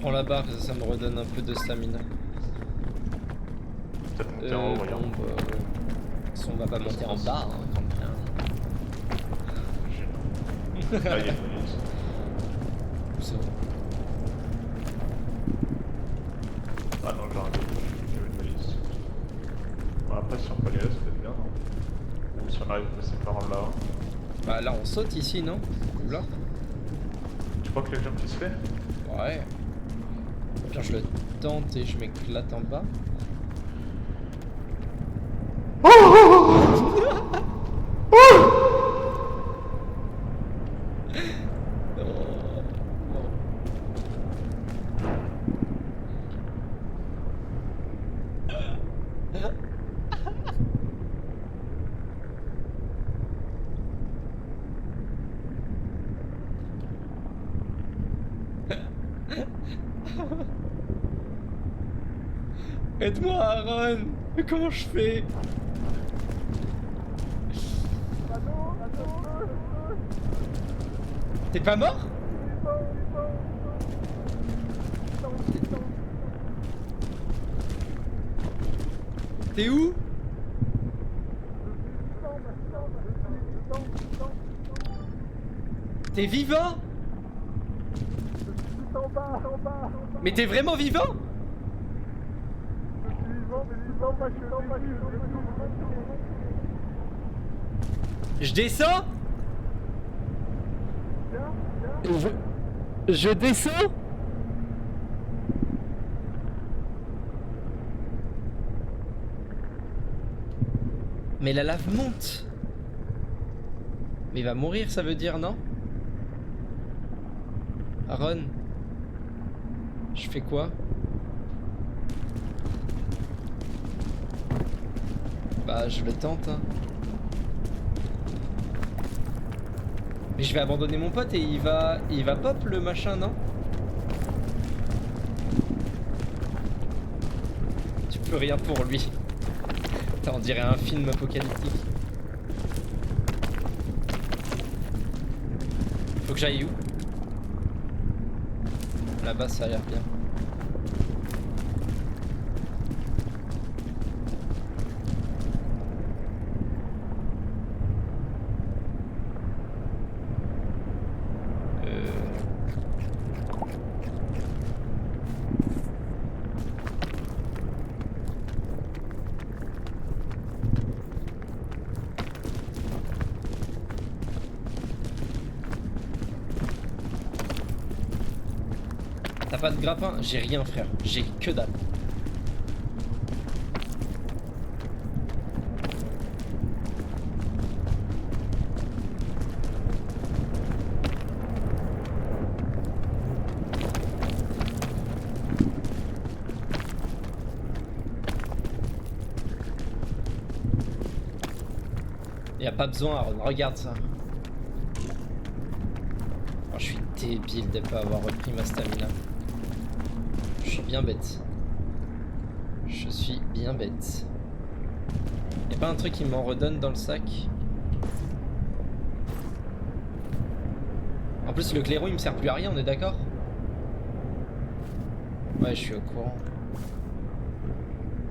prends la barre, ça me redonne un peu de stamina. Peut-être monter en haut, regarde. Bon, bah, si on va pas monter en bas, hein, quand même. Là, il y a une valise. Où ça? Ah non, j'ai une valise. Bon, après, si on peut aller là, ça peut être bien, non? Ou si on arrive à passer par là. Bah là on saute ici, non? Ou là? Tu crois que le jump il se fait? Ouais. Au pire je le tente et je m'éclate en bas. Aide-moi Aaron. Mais comment je fais? T'es pas mort? T'es où? T'es vivant? Mais t'es vraiment vivant? Je descends? Je descends? Mais la lave monte. Mais il va mourir, ça veut dire, non? Aaron? Je fais quoi? Bah je le tente hein. Mais je vais abandonner mon pote et il va pop le machin, non? Tu peux rien pour lui. Putain, on dirait un film apocalyptique. Faut que j'aille où? Là-bas ça a l'air bien. pas de grappin, j'ai rien frère, j'ai que dalle. Y a pas besoin, Aaron, regarde ça. Oh, je suis débile de pas avoir repris ma stamina. Je suis bien bête. Je suis bien bête. Y'a pas un truc qui m'en redonne dans le sac? En plus le clairon il me sert plus à rien, on est d'accord? Ouais, je suis au courant.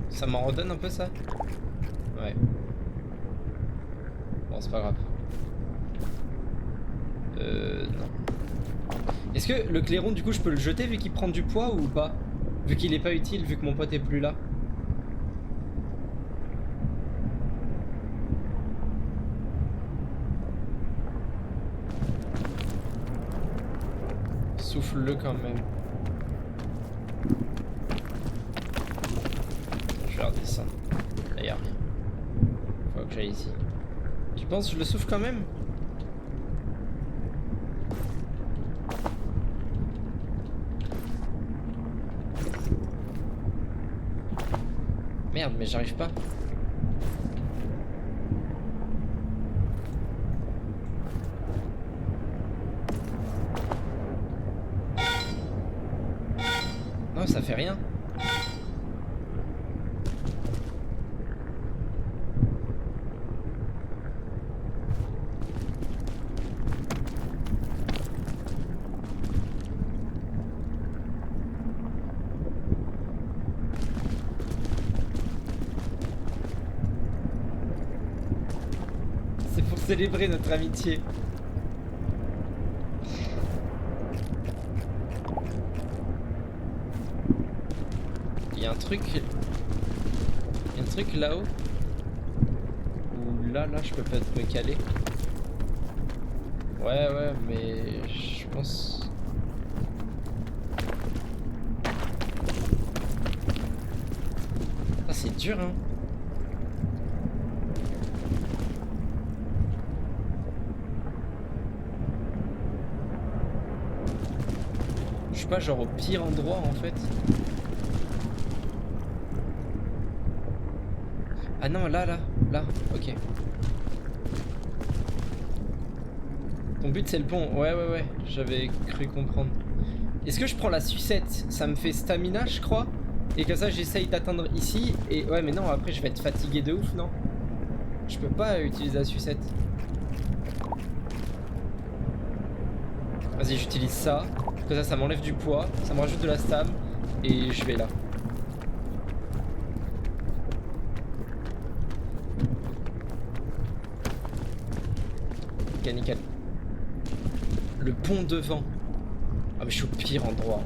Ça m'en redonne un peu ça? Ouais. Bon, c'est pas grave. Non. Est-ce que le clairon, du coup, je peux le jeter vu qu'il prend du poids ou pas? Vu qu'il est pas utile, vu que mon pote est plus là. Souffle-le quand même. Je vais redescendre. Là, y'a rien. Faut que j'aille ici. Tu penses que je le souffle quand même? Merde, mais j'arrive pas. Non, ça fait rien. C'est pour célébrer notre amitié. Il y a un truc là-haut. Ou là, je peux peut-être me caler. Ouais, mais je pense... Ah, c'est dur, hein. Je suis pas genre au pire endroit en fait. Ah non, là, ok. Ton but c'est le pont, ouais, j'avais cru comprendre. Est-ce que je prends la sucette? Ça me fait stamina je crois. Et comme ça j'essaye d'atteindre ici. Et ouais mais non, après je vais être fatigué de ouf, non? Je peux pas utiliser la sucette. Vas-y, j'utilise ça. Comme ça m'enlève du poids, ça me rajoute de la stam. Et je vais là. Nickel. Le pont devant. Ah mais je suis au pire endroit.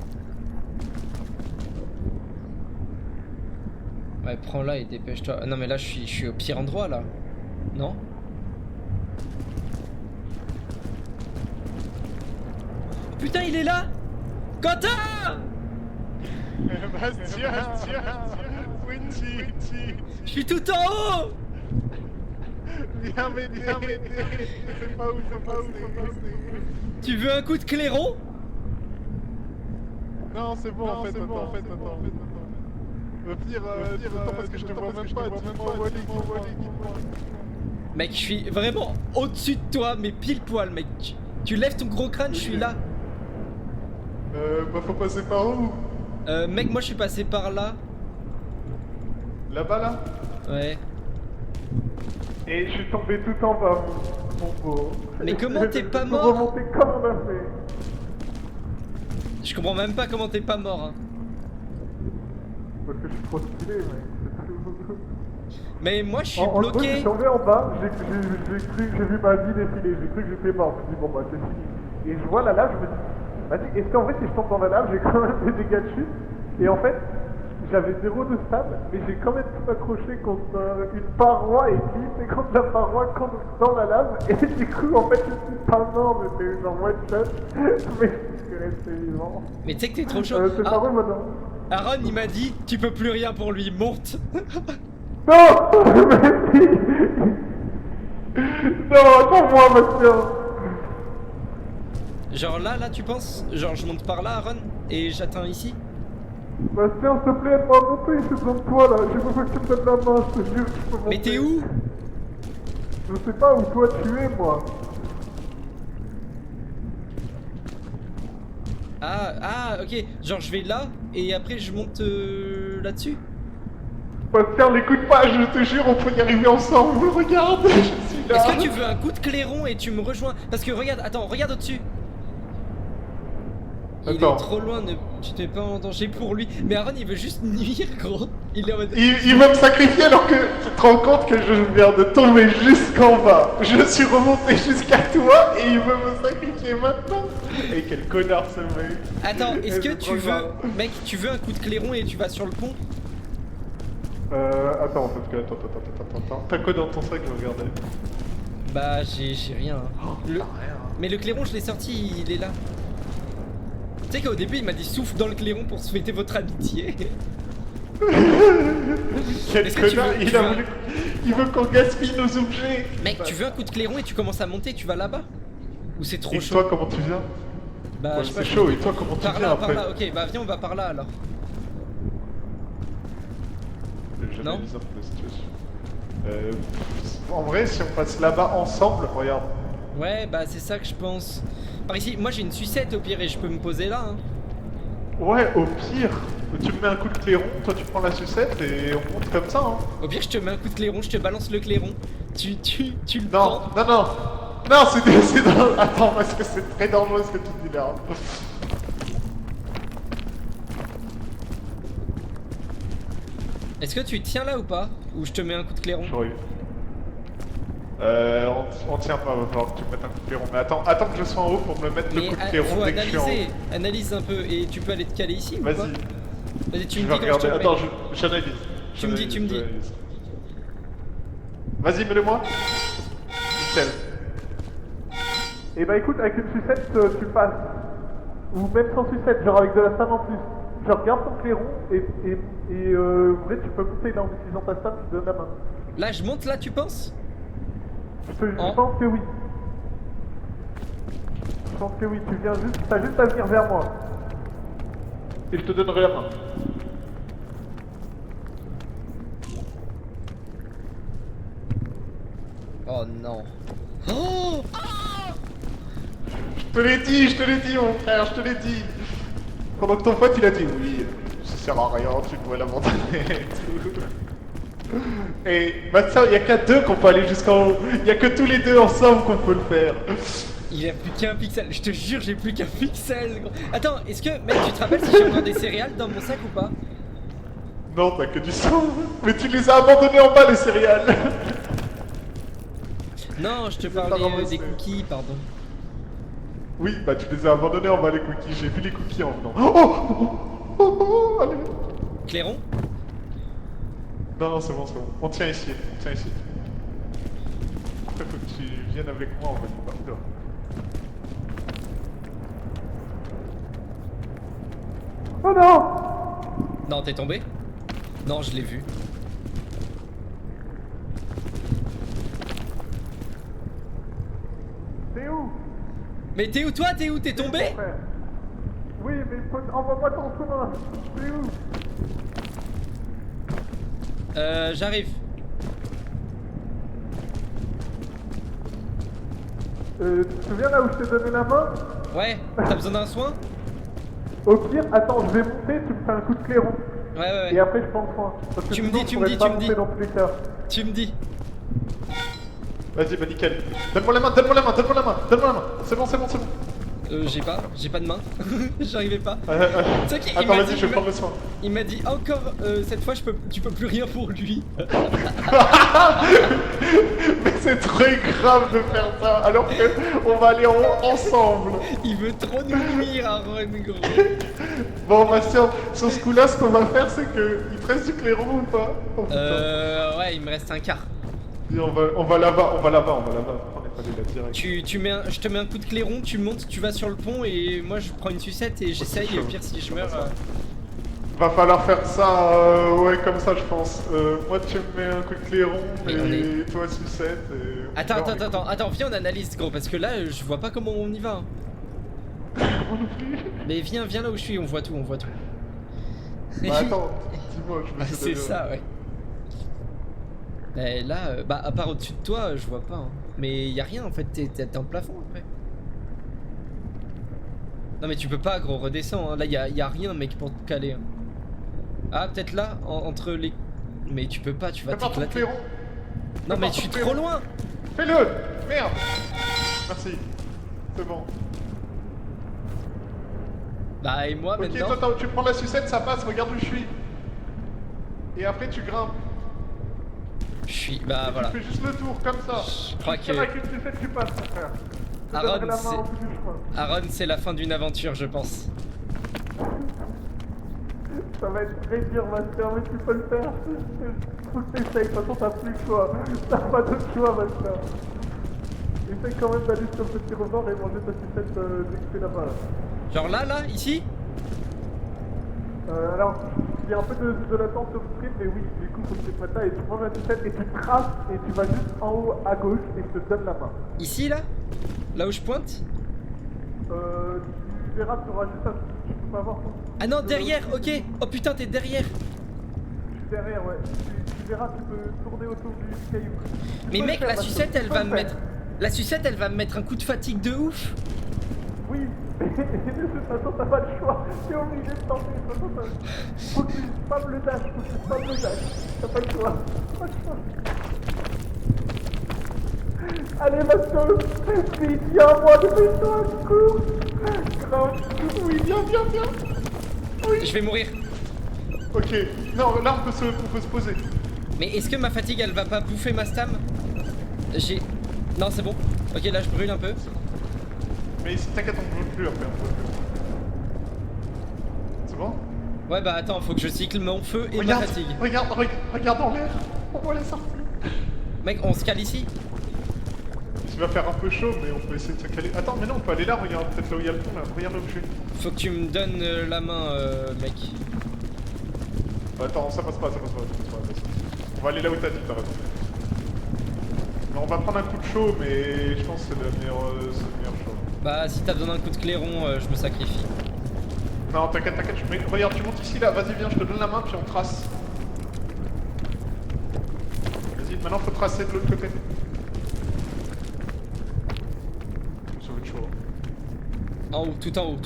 Ouais, prends-la et dépêche-toi. Ah, non mais là je suis au pire endroit là. Non? Putain, il est là! Quentin! Bastien, Windy, Je suis tout en haut! viens m'aider, c'est pas où. Tu veux un coup de clairon? Non, c'est bon, en fait, attends. Au pire, attends, parce que je te vois même pas, dis-moi Mec, je suis vraiment au-dessus de toi, mais pile poil, mec. Tu lèves ton gros crâne, je suis là. Bah faut passer par où? Mec, moi je suis passé par là. Là-bas là? Ouais. Et je suis tombé tout en bas, mon beau. Mais comment t'es pas Je mort? peux remonter comme on a fait. Je comprends même pas comment t'es pas mort, hein. Parce que je suis trop stylé, mec. Mais moi je suis En gros, je bloqué. suis tombé en bas, j'ai vu ma vie défiler, j'ai cru que j'étais mort. Je me dis, bon bah c'est fini. Et je vois la lave, je me dis, vas-y, est-ce qu'en vrai si je tombe dans la lave, j'ai quand même des dégâts de chute? Et en fait, j'avais 0 de sable, mais j'ai quand même pu m'accrocher contre une paroi et glisser contre la paroi dans la lave. Et du coup, en fait, je suis pas mort, mais c'est genre one shot. Mais je suis resté vivant. Mais tu sais que t'es trop chaud. C'est pas vrai maintenant. Aaron, il m'a dit, tu peux plus rien pour lui, monte. Non. Merci. Non, attends-moi, Bastien. Genre là, tu penses? Genre je monte par là, Aaron, et j'atteins ici? Bastien, s'il te plaît, aide-moi à monter, j'ai besoin de toi là. J'ai besoin que tu me donnes la main, je te jure que je peux monter. Mais t'es où? Je sais pas où toi tu es, moi. Ah, ok. Genre je vais là, et après je monte là-dessus? Bastien, n'écoute pas, je te jure, on peut y arriver ensemble. Regarde, je suis là. Est-ce que tu veux un coup de clairon et tu me rejoins? Parce que regarde, attends, regarde au-dessus. Il Attends. est trop loin, tu te mets pas en danger pour lui. Mais Aaron il veut juste nuire, gros. Il est en mode... Il veut me sacrifier alors que tu te rends compte que je viens de tomber jusqu'en bas. Je suis remonté jusqu'à toi et il veut me sacrifier maintenant. Et quel connard ce mec. Attends, est-ce que c'est tu trop veux... grave. Mec, tu veux un coup de clairon et tu vas sur le pont? Attends, parce que attends. T'as quoi dans ton sac, je regardais. Bah j'ai rien. Oh, Le- Mais le clairon je l'ai sorti, il est là. Tu sais qu'au début il m'a dit souffle dans le clairon pour souhaiter votre amitié. Quel Est-ce que tu connard, veux- il tu a veux- voulu... Il veut qu'on gaspille nos objets. Mec, tu veux un coup de clairon et tu commences à monter, tu vas là-bas? Ou c'est trop Et chaud? toi, comment tu viens? Bah Ouais, je sais pas, c'est chaud, et toi, comment tu Par viens là, par après? là, ok, bah viens on va par là alors. Non. J'analyse un peu la situation. En vrai, si on passe là-bas ensemble, regarde. Ouais, bah c'est ça que je pense. Par ici, moi j'ai une sucette au pire et je peux me poser là. Hein. Ouais, au pire, tu me mets un coup de clairon, toi tu prends la sucette et on monte comme ça, hein. Au pire, je te mets un coup de clairon, je te balance le clairon. Tu le Non, prends. non. Non, c'est dangereux. Attends, parce que c'est très dangereux ce que tu dis là. Est-ce que tu tiens là ou pas? Ou je te mets un coup de clairon? J'aurais eu. On tient pas, va falloir que tu me mettes un coup de clairon. Mais attends que je sois en haut pour me mettre le Mais coup de clairon faut dès que je suis en analyser, haut. analyse un peu. Et tu peux aller te caler ici ou pas? Vas-y, Vas-y, tu je me vais dis quand je te regarder. le mets. Attends, j'analyse. Tu me dis. J'analyse. Vas-y, mets-le-moi. Nickel. Et bah écoute, avec une sucette, tu passes. Ou même sans sucette, genre avec de la sable en plus. Genre garde ton clairon et en vrai tu peux monter là en utilisant ta sable, tu te donnes la main. Là, je monte là, tu penses? Je En- pense que oui. Je pense que oui, tu viens juste, t'as juste à venir vers moi. Et je te donnerai la main. Oh non. Oh! Je te l'ai dit mon frère, je te l'ai dit. Pendant que ton pote il a dit oui, ça sert à rien, tu dois l'abandonner et tout. Et maintenant il y a qu'à deux qu'on peut aller jusqu'en haut. Il y a que tous les deux ensemble qu'on peut le faire. Il a plus qu'un pixel, je te jure, j'ai plus qu'un pixel. Gros. Attends, est-ce que, mec, tu te rappelles si j'ai encore des céréales dans mon sac ou pas? Non, t'as que du sang. Mais tu les as abandonnés en bas les céréales. Non, je te pas parlais ramassé. des cookies, pardon. Oui, bah tu les as abandonnés en bas les cookies. J'ai vu les cookies en venant. Oh, allez. Clairon? Non, c'est bon. On tient ici. Après, faut que tu viennes avec moi, on va du partir. Oh non! Non, t'es tombé? Non, je l'ai vu. T'es où? Mais t'es où toi? T'es où? T'es tombé? Frère. Oui, mais envoie-moi ton chemin. T'es où? J'arrive. Tu te souviens là où je t'ai donné la main? Ouais, t'as besoin d'un soin? Au pire, attends, je vais monter, tu me fais un coup de clairon. Ouais. Et après, je prends le soin. Parce que Tu me sinon, dis, je tu me pourrais dis, pas tu me monter dis. dans tous les cas. Tu me dis. Vas-y, bah nickel. Donne-moi la main. C'est bon. J'ai pas de main. J'arrivais pas. Attends, Tu sais qu'il m'a vas-y, dit- je vais prendre le soin. Il m'a dit encore cette fois tu peux plus rien pour lui. Mais c'est très grave de faire ça, alors qu'on va aller ensemble. Il veut trop nous nuire Aaron gros. Bon, Bastien, sur ce coup-là, ce qu'on va faire, c'est que... Il te reste du clairon ou pas? Oh, putain. Ouais il me reste un quart. Et on va là-bas. On est pas allé là direct. Je te mets un coup de clairon, tu montes, tu vas sur le pont et moi je prends une sucette et j'essaye et au pire si je meurs... Va falloir faire ça, ouais, comme ça, je pense. Moi, tu me mets un coup de clairon et toi, sucette. Et... Attends, viens on analyse gros parce que là je vois pas comment on y va. Mais viens là où je suis, on voit tout. Bah attends, dis-moi, je me fais c'est ça ouais. Et là, à part au-dessus de toi, je vois pas. Hein. Mais y a rien en fait, t'es en plafond après. Non mais tu peux pas gros, redescends. Hein. Là y a rien mec pour te caler. Hein. Ah peut-être là, entre les... Mais tu peux pas, tu vas t'éclater. Non mais je suis trop loin. Fais-le. Merde. Merci. C'est bon. Bah et moi maintenant... Ok, toi tu prends la sucette, ça passe, regarde où je suis. Et après tu grimpes. Je suis... Bah voilà. Tu fais juste le tour, comme ça. Je crois que... Avec une sucette, tu passes, mon frère. Aaron, c'est la fin d'une aventure, je pense. Ça va être très dur, Master, mais tu peux le faire. Faut que t'essayes, de toute façon, t'as plus le choix. T'as pas d'autre choix, Master. Essaye quand même d'aller sur le petit rebord et manger ta sucette dès que t'es là-bas. Genre là, ici? Alors, il y a un peu de latence sur le stream, mais oui, du coup, faut que tu te mettes là et tu manges la sucette et tu traces et tu vas juste en haut à gauche et je te donne la main. Ici, là? Là où je pointe? Tu verras, tu auras juste tu peux pas voir ton... Ah non, derrière, ok. Oh putain, t'es derrière. Je suis derrière, ouais. Tu verras, tu peux tourner autour du caillou. Mais mec, la sucette, elle va me mettre... La sucette, elle va me mettre un coup de fatigue de ouf. Oui, de toute façon, t'as pas le choix. T'es obligé de tenter. De toute façon, faut que tu spammes le dash. T'as pas le choix. Allez, Masto, vite, viens à moi, dépêche-toi, cours. Grave. Oui, viens. Oui. Je vais mourir. Ok, non, là on peut se poser. Mais est-ce que ma fatigue, elle va pas bouffer ma stam? Non, c'est bon. Ok, là, je brûle un peu. Mais t'inquiète, on ne peut plus après, C'est bon? Ouais, bah attends, faut que je cycle mon feu et Regarde, ma fatigue. Regarde en l'air. On voit les sortir. Mec, on se cale ici? Il va faire un peu chaud, mais on peut essayer de se caler. Attends, mais non, on peut aller là, regarde, peut-être là où il y a le pont, là. Regarde là où je suis. Faut que tu me donnes la main, mec. Attends, ça passe pas. On va aller là où t'as dit, t'as raison. Non, on va prendre un coup de chaud, mais je pense que c'est le meilleur chaud. Bah, si t'as besoin d'un coup de clairon, je me sacrifie. Non, t'inquiète, regarde, tu montes ici, là, vas-y, viens, je te donne la main, puis on trace. Vas-y, maintenant faut tracer de l'autre côté. Ça va être chaud. En haut, tout en haut.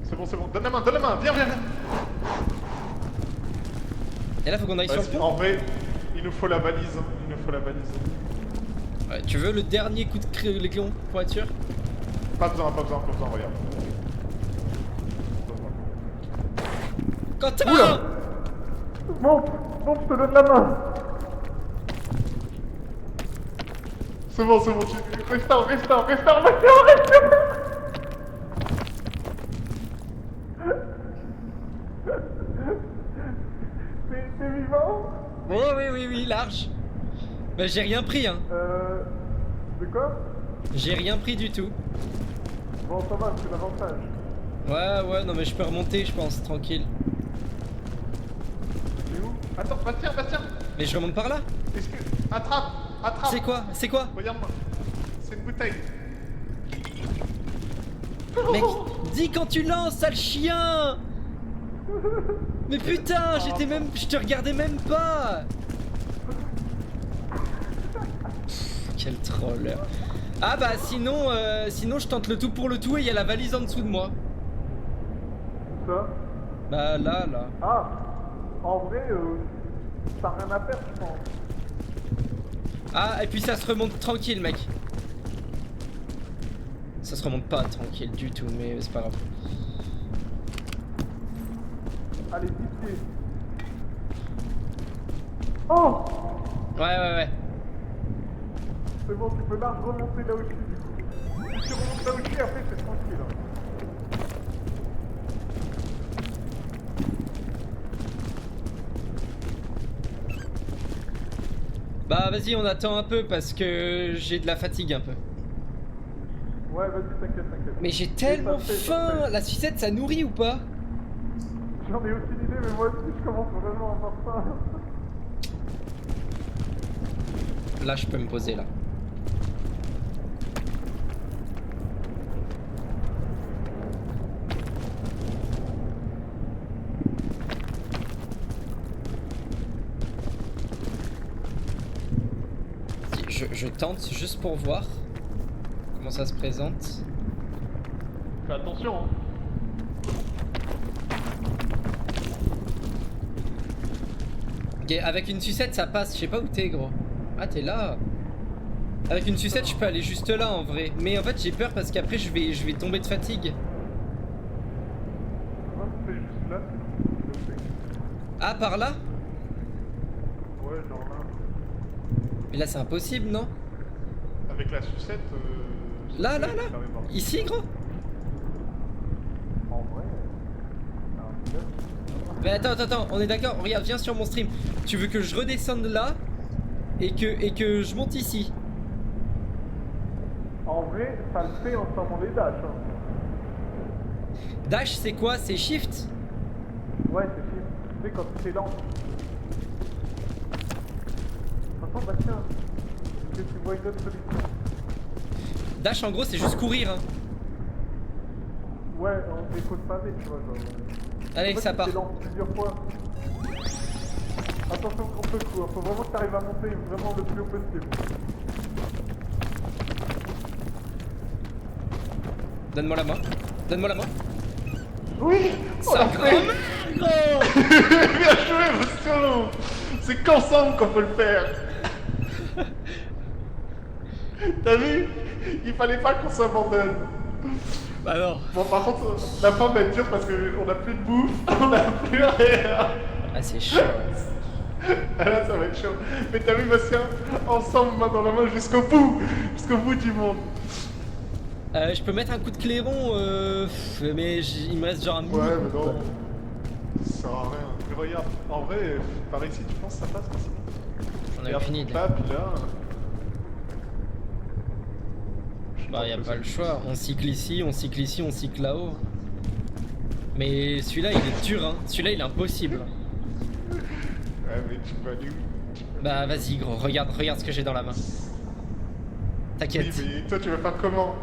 C'est bon, donne la main, viens. Et là, faut qu'on aille sur le pont. En vrai, il nous faut la valise. Ouais, tu veux le dernier coup de clairon pour être sûr? Pas besoin, regarde. Quentin! Oula. Monte, je te donne la main. C'est bon, restaure, Master. T'es vivant? Oui, large. Bah, j'ai rien pris, hein. De quoi? J'ai rien pris du tout. Bon, ça va, c'est l'avantage. Ouais, non, mais je peux remonter, je pense, tranquille. C'est où? Attends, Bastien. Mais je remonte par là. Est-ce que... Attrape. C'est quoi? Regarde-moi. C'est une bouteille. Mec, dis quand tu lances, sale chien! Mais putain, je te regardais même pas! Quel troll. Ah bah sinon je tente le tout pour le tout et il y a la valise en dessous de moi. Ça? Bah là. Ah, en vrai, t'as rien à faire, je pense. Ah, et puis ça se remonte tranquille, mec. Ça se remonte pas tranquille du tout, mais c'est pas grave. Oh! Ouais. C'est bon, tu peux large remonter là où je suis du coup. Si tu remontes là où je suis, après c'est tranquille. Hein. Bah vas-y, on attend un peu parce que j'ai de la fatigue un peu. Ouais, vas-y, t'inquiète. Mais j'ai tellement ça fait. faim. La sucette, ça nourrit ou pas? J'en ai aucune idée, mais moi aussi je commence vraiment à avoir faim. Là, je peux me poser là. Je tente juste pour voir comment ça se présente. Fais attention, hein. Ok, avec une sucette ça passe, je sais pas où t'es gros. Ah t'es là. Avec une sucette je peux aller juste là en vrai. Mais en fait j'ai peur parce qu'après je vais tomber de fatigue. Ouais, c'est juste là. Ah par là? Ouais, genre là. Mais là c'est impossible non? Avec la sucette. Là. Ici gros? En vrai. Mais attends, on est d'accord, regarde, viens sur mon stream. Tu veux que je redescende là et que je monte ici? En vrai, ça le fait en fermant les dashs. Hein. Dash c'est quoi? C'est shift? Ouais, c'est chiant. Tu sais, quand tu es lent. Attends, bah tiens. Est-ce que tu vois une autre solution? Dash en gros c'est juste courir hein. Ouais, on décode pas vite, tu vois. Genre. Allez En fait, ça tu part. t'es lent plusieurs fois. Attention contre le coup, hein. Faut vraiment que tu arrives à monter vraiment le plus haut possible. Donne-moi la main. Oui! Ça grimpe. Bien joué, Bastien. C'est qu'ensemble qu'on peut le faire. T'as vu? Il fallait pas qu'on s'abandonne. Bah non. Bon, par contre, la fin va être dure parce qu'on a plus de bouffe, on a plus rien. Ah c'est chaud. Ah là, ça va être chaud. Mais t'as vu, Bastien? Ensemble, main dans la main, jusqu'au bout du monde. Je peux mettre un coup de clairon, mais il me reste genre un mini. Ouais, mais non. Ça sert à rien. Mais regarde, en vrai, par ici, tu penses que ça passe ici? J'en ai Regarde, aucune idée. là, puis là. Bah y a pas le choix, on cycle ici, on cycle là-haut. Mais celui-là il est dur hein, celui-là il est impossible. Ouais, mais tu peux aller où? Bah vas-y gros, regarde ce que j'ai dans la main. T'inquiète. Oui, mais toi, tu vas faire comment?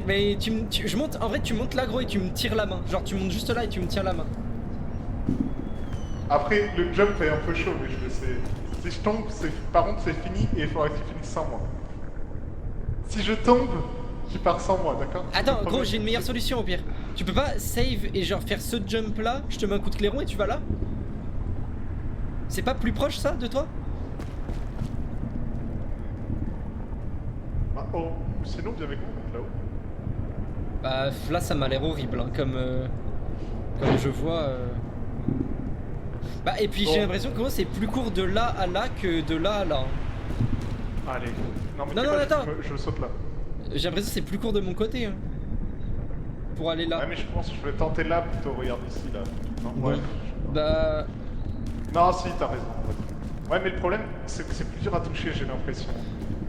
Mais je monte, en vrai tu montes là gros et tu me tires la main. Genre tu montes juste là et tu me tiens la main. Après, le jump est un peu chaud, mais je le sais. Si je tombe, par contre, c'est fini et il faudra que tu finisses sans moi. Si je tombe, tu pars sans moi, d'accord? Attends gros, j'ai une meilleure solution au pire. Tu peux pas save et genre faire ce jump là, je te mets un coup de clairon et tu vas là? C'est pas plus proche ça de toi? Ah, oh, sinon, viens avec moi, là-haut. Bah là ça m'a l'air horrible hein, comme je vois. Bah et puis j'ai l'impression que gros, c'est plus court de là à là que de là à là. Hein. Allez. Non, mais Non, tu non, sais pas, attends. je saute là. J'ai l'impression que c'est plus court de mon côté. Hein. Pour aller là. Ouais, mais je pense que je vais tenter là plutôt. Regarde ici, là. Non, Bon. ouais. Bah. Non, si, t'as raison. Ouais, mais le problème, c'est que c'est plus dur à toucher, j'ai l'impression.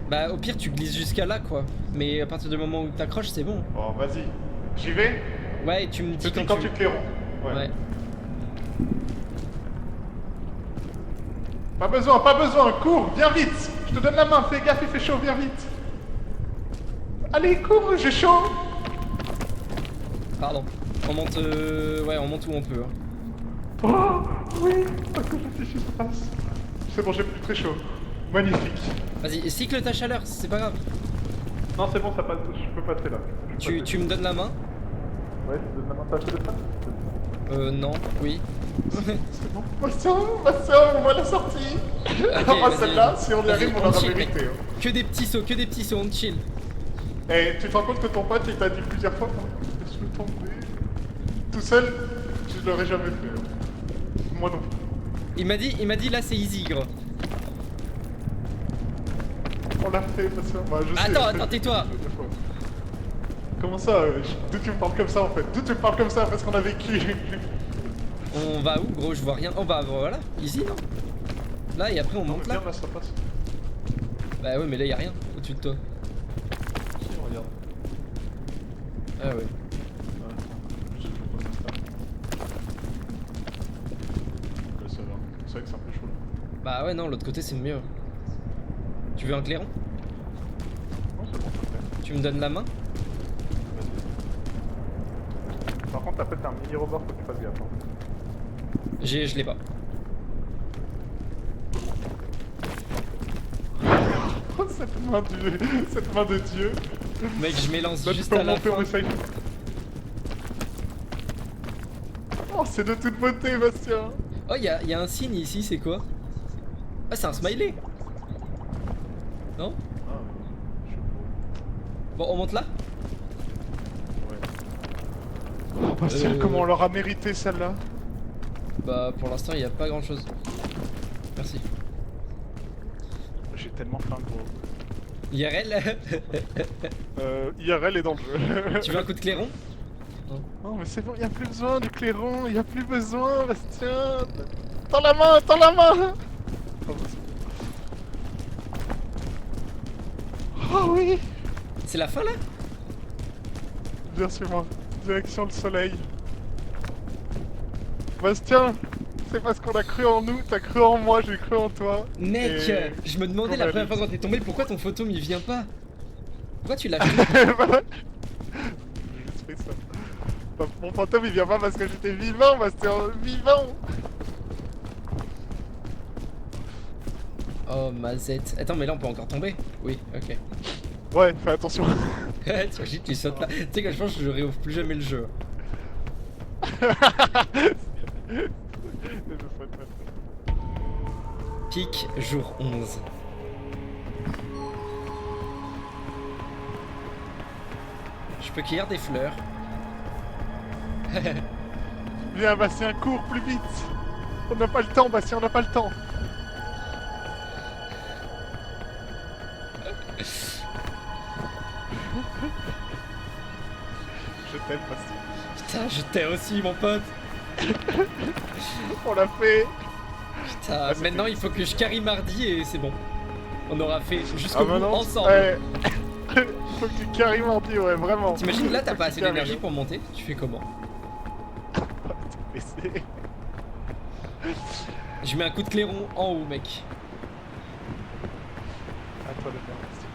Bah au pire tu glisses jusqu'à là quoi. Mais à partir du moment où t'accroches c'est bon. Bon, vas-y. J'y vais? Ouais et tu me dis C'est quand quand tu... tu clairons. Ouais. Pas besoin, cours, viens vite. Je te donne la main, fais gaffe, il fait chaud, viens vite. Allez, cours, j'ai chaud. Pardon. On monte ouais on monte où on peut. Hein. Oh, oui, parce que je sais, je passe. C'est bon, j'ai plus très chaud. Magnifique. Vas-y, cycle ta chaleur, c'est pas grave. Non, c'est bon, ça passe. Je peux passer là. Je peux passer. Tu me donnes la main? Ouais, je te donne la main. T'as acheté le pain? Non, oui. C'est bon. Bastien, on voit la sortie. Ok, Ah, vas-y. celle-là, si on y Vas-y, arrive, on aura chill, mérité. mec. Hein. Que des petits sauts, on chill. Eh, tu te rends compte que ton pote, il t'a dit plusieurs fois, laisse-le tomber. Tout seul, je l'aurais jamais fait. Hein. Moi non. Il m'a dit là c'est easy gros. On l'a fait, Bastien. Bah, je sais. Attends, tais-toi. Comment ça D'où tu me parles comme ça en fait? D'où tu me parles comme ça parce qu'on a vécu? On va où gros? Je vois rien. Oh bah voilà, easy non? Là et après on Non, monte mais là. viens, là ça passe. Bah ouais mais là y a rien au-dessus de toi. Si, regarde. Ah ouais. Je sais pas comment ça se fait. Là, ça va. C'est vrai que c'est un peu chaud là. Bah ouais non l'autre côté c'est mieux. Tu veux un clairon? Non, c'est bon, ça le fait. Tu me donnes la main? Par contre, après, t'as un mini rebord, faut que tu fasses gaffe. Hein. Je l'ai pas. Oh, cette main de Dieu. Mec je m'élance Là, tu juste peux à la remonter, fin. on essaye. Oh, c'est de toute beauté, Bastien. Oh y a un signe ici, c'est quoi? Ah c'est un smiley. Non? Ah, je sais Bon on monte là? pas. Ouais. Oh, Bastien, comment on leur a mérité celle-là? Bah pour l'instant y a pas grand chose. Merci. J'ai tellement faim, gros. IRL. IRL est dans le jeu. Tu veux un coup de clairon? Non, mais c'est bon, y'a plus besoin du clairon, y'a plus besoin, Bastien. Tends la main, tends la main. Oh oui. C'est la fin là? Bien sûr, moi. Direction le soleil. Bastien, c'est parce qu'on a cru en nous, t'as cru en moi, j'ai cru en toi. Mec, Et- je me demandais la première fois quand t'es tombé pourquoi ton fantôme il vient pas? Pourquoi tu l'as fait? Voilà. J'ai juste fait ça. Bah, mon fantôme il vient pas parce que j'étais vivant, Bastien, vivant. Oh mazette. Attends mais là on peut encore tomber? Oui, ok. Ouais, fais attention. T'imagines tu sautes là. Tu sais que je pense que je réouvre plus jamais le jeu. Pic jour 11. Je peux cueillir des fleurs. Viens, Bastien, cours plus vite. On n'a pas le temps, Bastien, on n'a pas le temps. Je t'aime, Bastien. Putain, je t'ai aussi mon pote. On l'a fait. Putain, maintenant il faut que je carry mardi et c'est bon. On aura fait jusqu'au bout maintenant, ensemble. ouais. Faut que tu carrément dit, ouais, vraiment. T'imagines là t'as Faut pas que assez tu d'énergie carries. pour monter? Tu fais comment? Mais c'est- Je mets un coup de clairon en haut mec. À toi de faire, Bastien.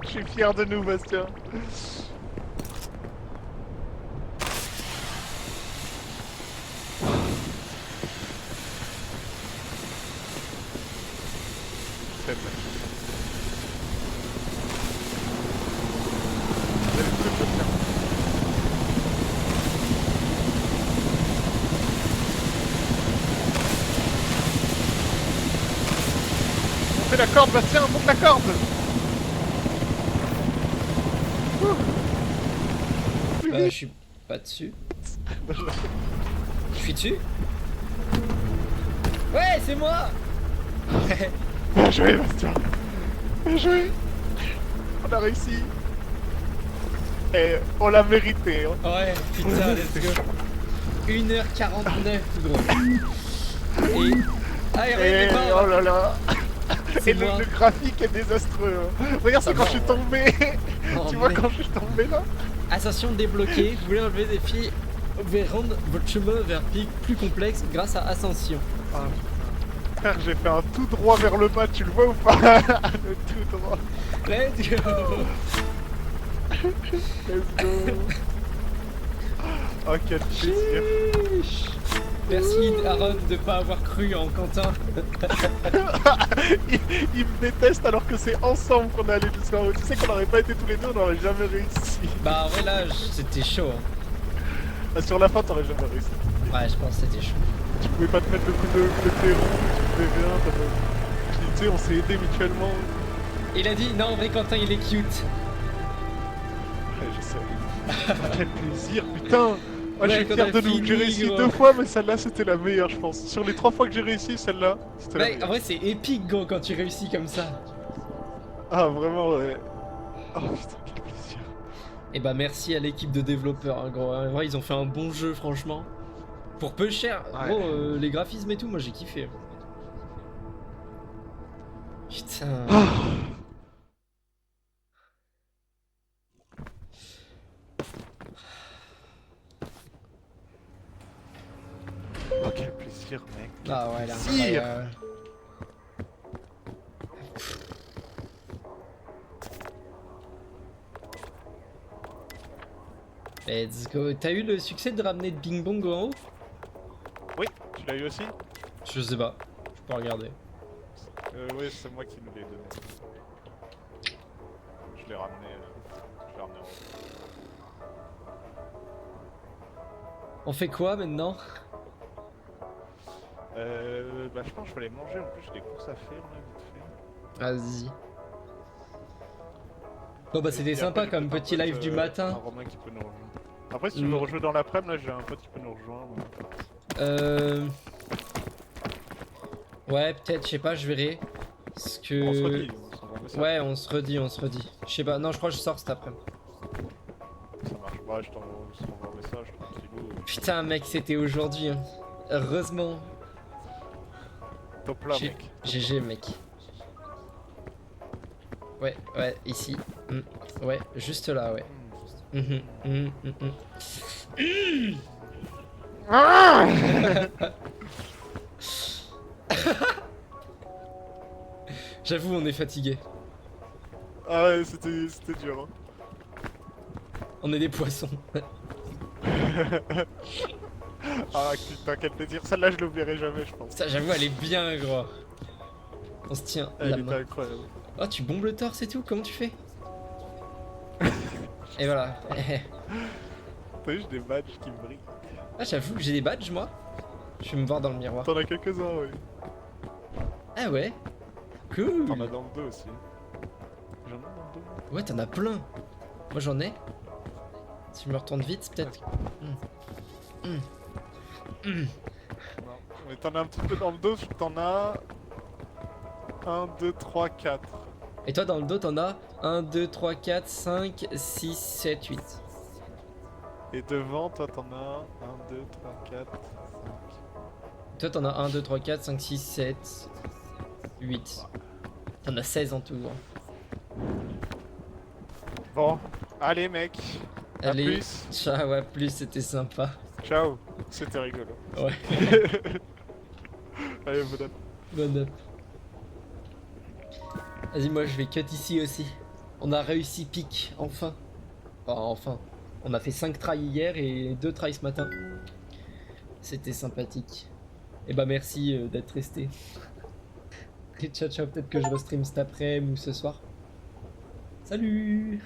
Je suis fier de nous, Bastien. Je t'aime, Bastien. Vous avez le truc, Bastien. Montez la corde, Bastien, monte la corde. Bah je suis pas dessus. Je suis dessus? Ouais c'est moi. Bien joué, Bastien. Bien joué. On a réussi. Et on l'a mérité. Hein. Ouais putain let's go. 1h49 gros. Et... Ah il Et est mort. oh là là. C'est Et le moi. graphique est désastreux. Hein. Regarde, c'est Ça quand va. je suis tombé. Oh, Tu vois mec. quand je suis tombé là? Ascension débloquée, vous voulez enlever des filles, vous pouvez rendre votre chemin vers pic plus complexe grâce à Ascension. Ah, putain. Frère, j'ai fait un tout droit vers le bas, tu le vois ou pas? Le tout droit. Let's go. Let's go. Oh, quel plaisir. Merci Aaron de pas avoir cru en Quentin. Il me déteste alors que c'est ensemble qu'on est allé jusqu'en haut. Tu sais qu'on n'aurait pas été tous les deux, on n'aurait jamais réussi. Bah en vrai là c'était chaud. Hein. Ah, sur la fin, t'aurais jamais réussi. Ouais je pense que c'était chaud. Tu pouvais pas te mettre le coup de clairon, tu pouvais rien, tu sais, on s'est aidés mutuellement. Il a dit non, en vrai, Quentin, il est cute. Ouais, je sais. Quel plaisir, putain. Moi, je Ouais, suis qu'on fier a de nous. fini, J'ai réussi gros. 2 fois, mais celle-là, c'était la meilleure, je pense. Sur les 3 fois que j'ai réussi, celle-là, c'était la Mec, en meilleure. vrai, c'est épique, gros, quand tu réussis comme ça. Ah, vraiment, ouais. Oh putain, quel plaisir. Et bah, merci à l'équipe de développeurs, hein, gros. En vrai, ils ont fait un bon jeu, franchement. Pour peu cher, Ouais. gros, les graphismes et tout, moi, j'ai kiffé. Putain. Oh, quel plaisir, mec. Ah ouais, là. plaisir. Let's go. T'as eu le succès de ramener de Bing Bong en haut? Oui, tu l'as eu aussi? Je sais pas. Je peux regarder. Oui, c'est moi qui me l'ai donné. Je l'ai ramené. Je l'ai ramené en haut. On fait quoi maintenant? Bah, je pense que je vais aller manger. En plus, j'ai des courses à faire là, vite fait. Vas-y. Bon bah Et c'était puis sympa après, j'ai comme peut-être petit un live pote, du un matin. Romain qui peut nous rejoindre. Après, si tu veux rejouer dans l'après-midi, là, j'ai un pote qui peut nous rejoindre. Ouais, peut-être, je sais pas, je verrai. Parce que... On se redit. On s'envoie un message. Ouais, on se redit. Je sais pas, non, je crois que je sors cet après-midi. Ça marche. Bah, je t'envoie un message, tranquillou. Putain, mec, c'était aujourd'hui. Hein. Heureusement. Top là, mec. GG, mec. Ouais, ici. Ouais, juste là, ouais. J'avoue, on est fatigué. Ah ouais, c'était dur. Hein. On est des poissons. Ah putain, quel plaisir. Celle-là, je l'oublierai jamais, je pense. Ça, j'avoue, elle est bien, gros. On se tient la Elle était main. incroyable. Oh, tu bombes le torse et tout, comment tu fais? Et voilà. T'as vu, j'ai des badges qui brillent. Ah, j'avoue que j'ai des badges, moi. Je vais me voir dans le miroir. T'en as quelques-uns, oui. Ah ouais. Cool. T'en as dans le dos aussi. J'en ai dans le dos. Ouais, t'en as plein. Moi, j'en ai. Si je me retourne vite, peut-être. Non, mais t'en as un petit peu dans le dos, t'en as 1, 2, 3, 4. Et toi, dans le dos, t'en as 1, 2, 3, 4, 5, 6, 7, 8. Et devant, toi, t'en as 1, 2, 3, 4, 5. Toi, t'en as 1, 2, 3, 4, 5, 6, 7, 8. T'en as 16 en tout. Hein. Bon, allez, mec. Allez, À plus. ciao, à plus, c'était sympa. Ciao. C'était rigolo. Ouais, Allez, bonne app. bonne up. Vas-y, moi je vais cut ici aussi. On a réussi pique, enfin. Enfin. On a fait 5 tries hier et 2 tries ce matin. C'était sympathique. Et bah merci d'être resté. Et ciao, peut-être que je restream cet après ou ce soir. Salut!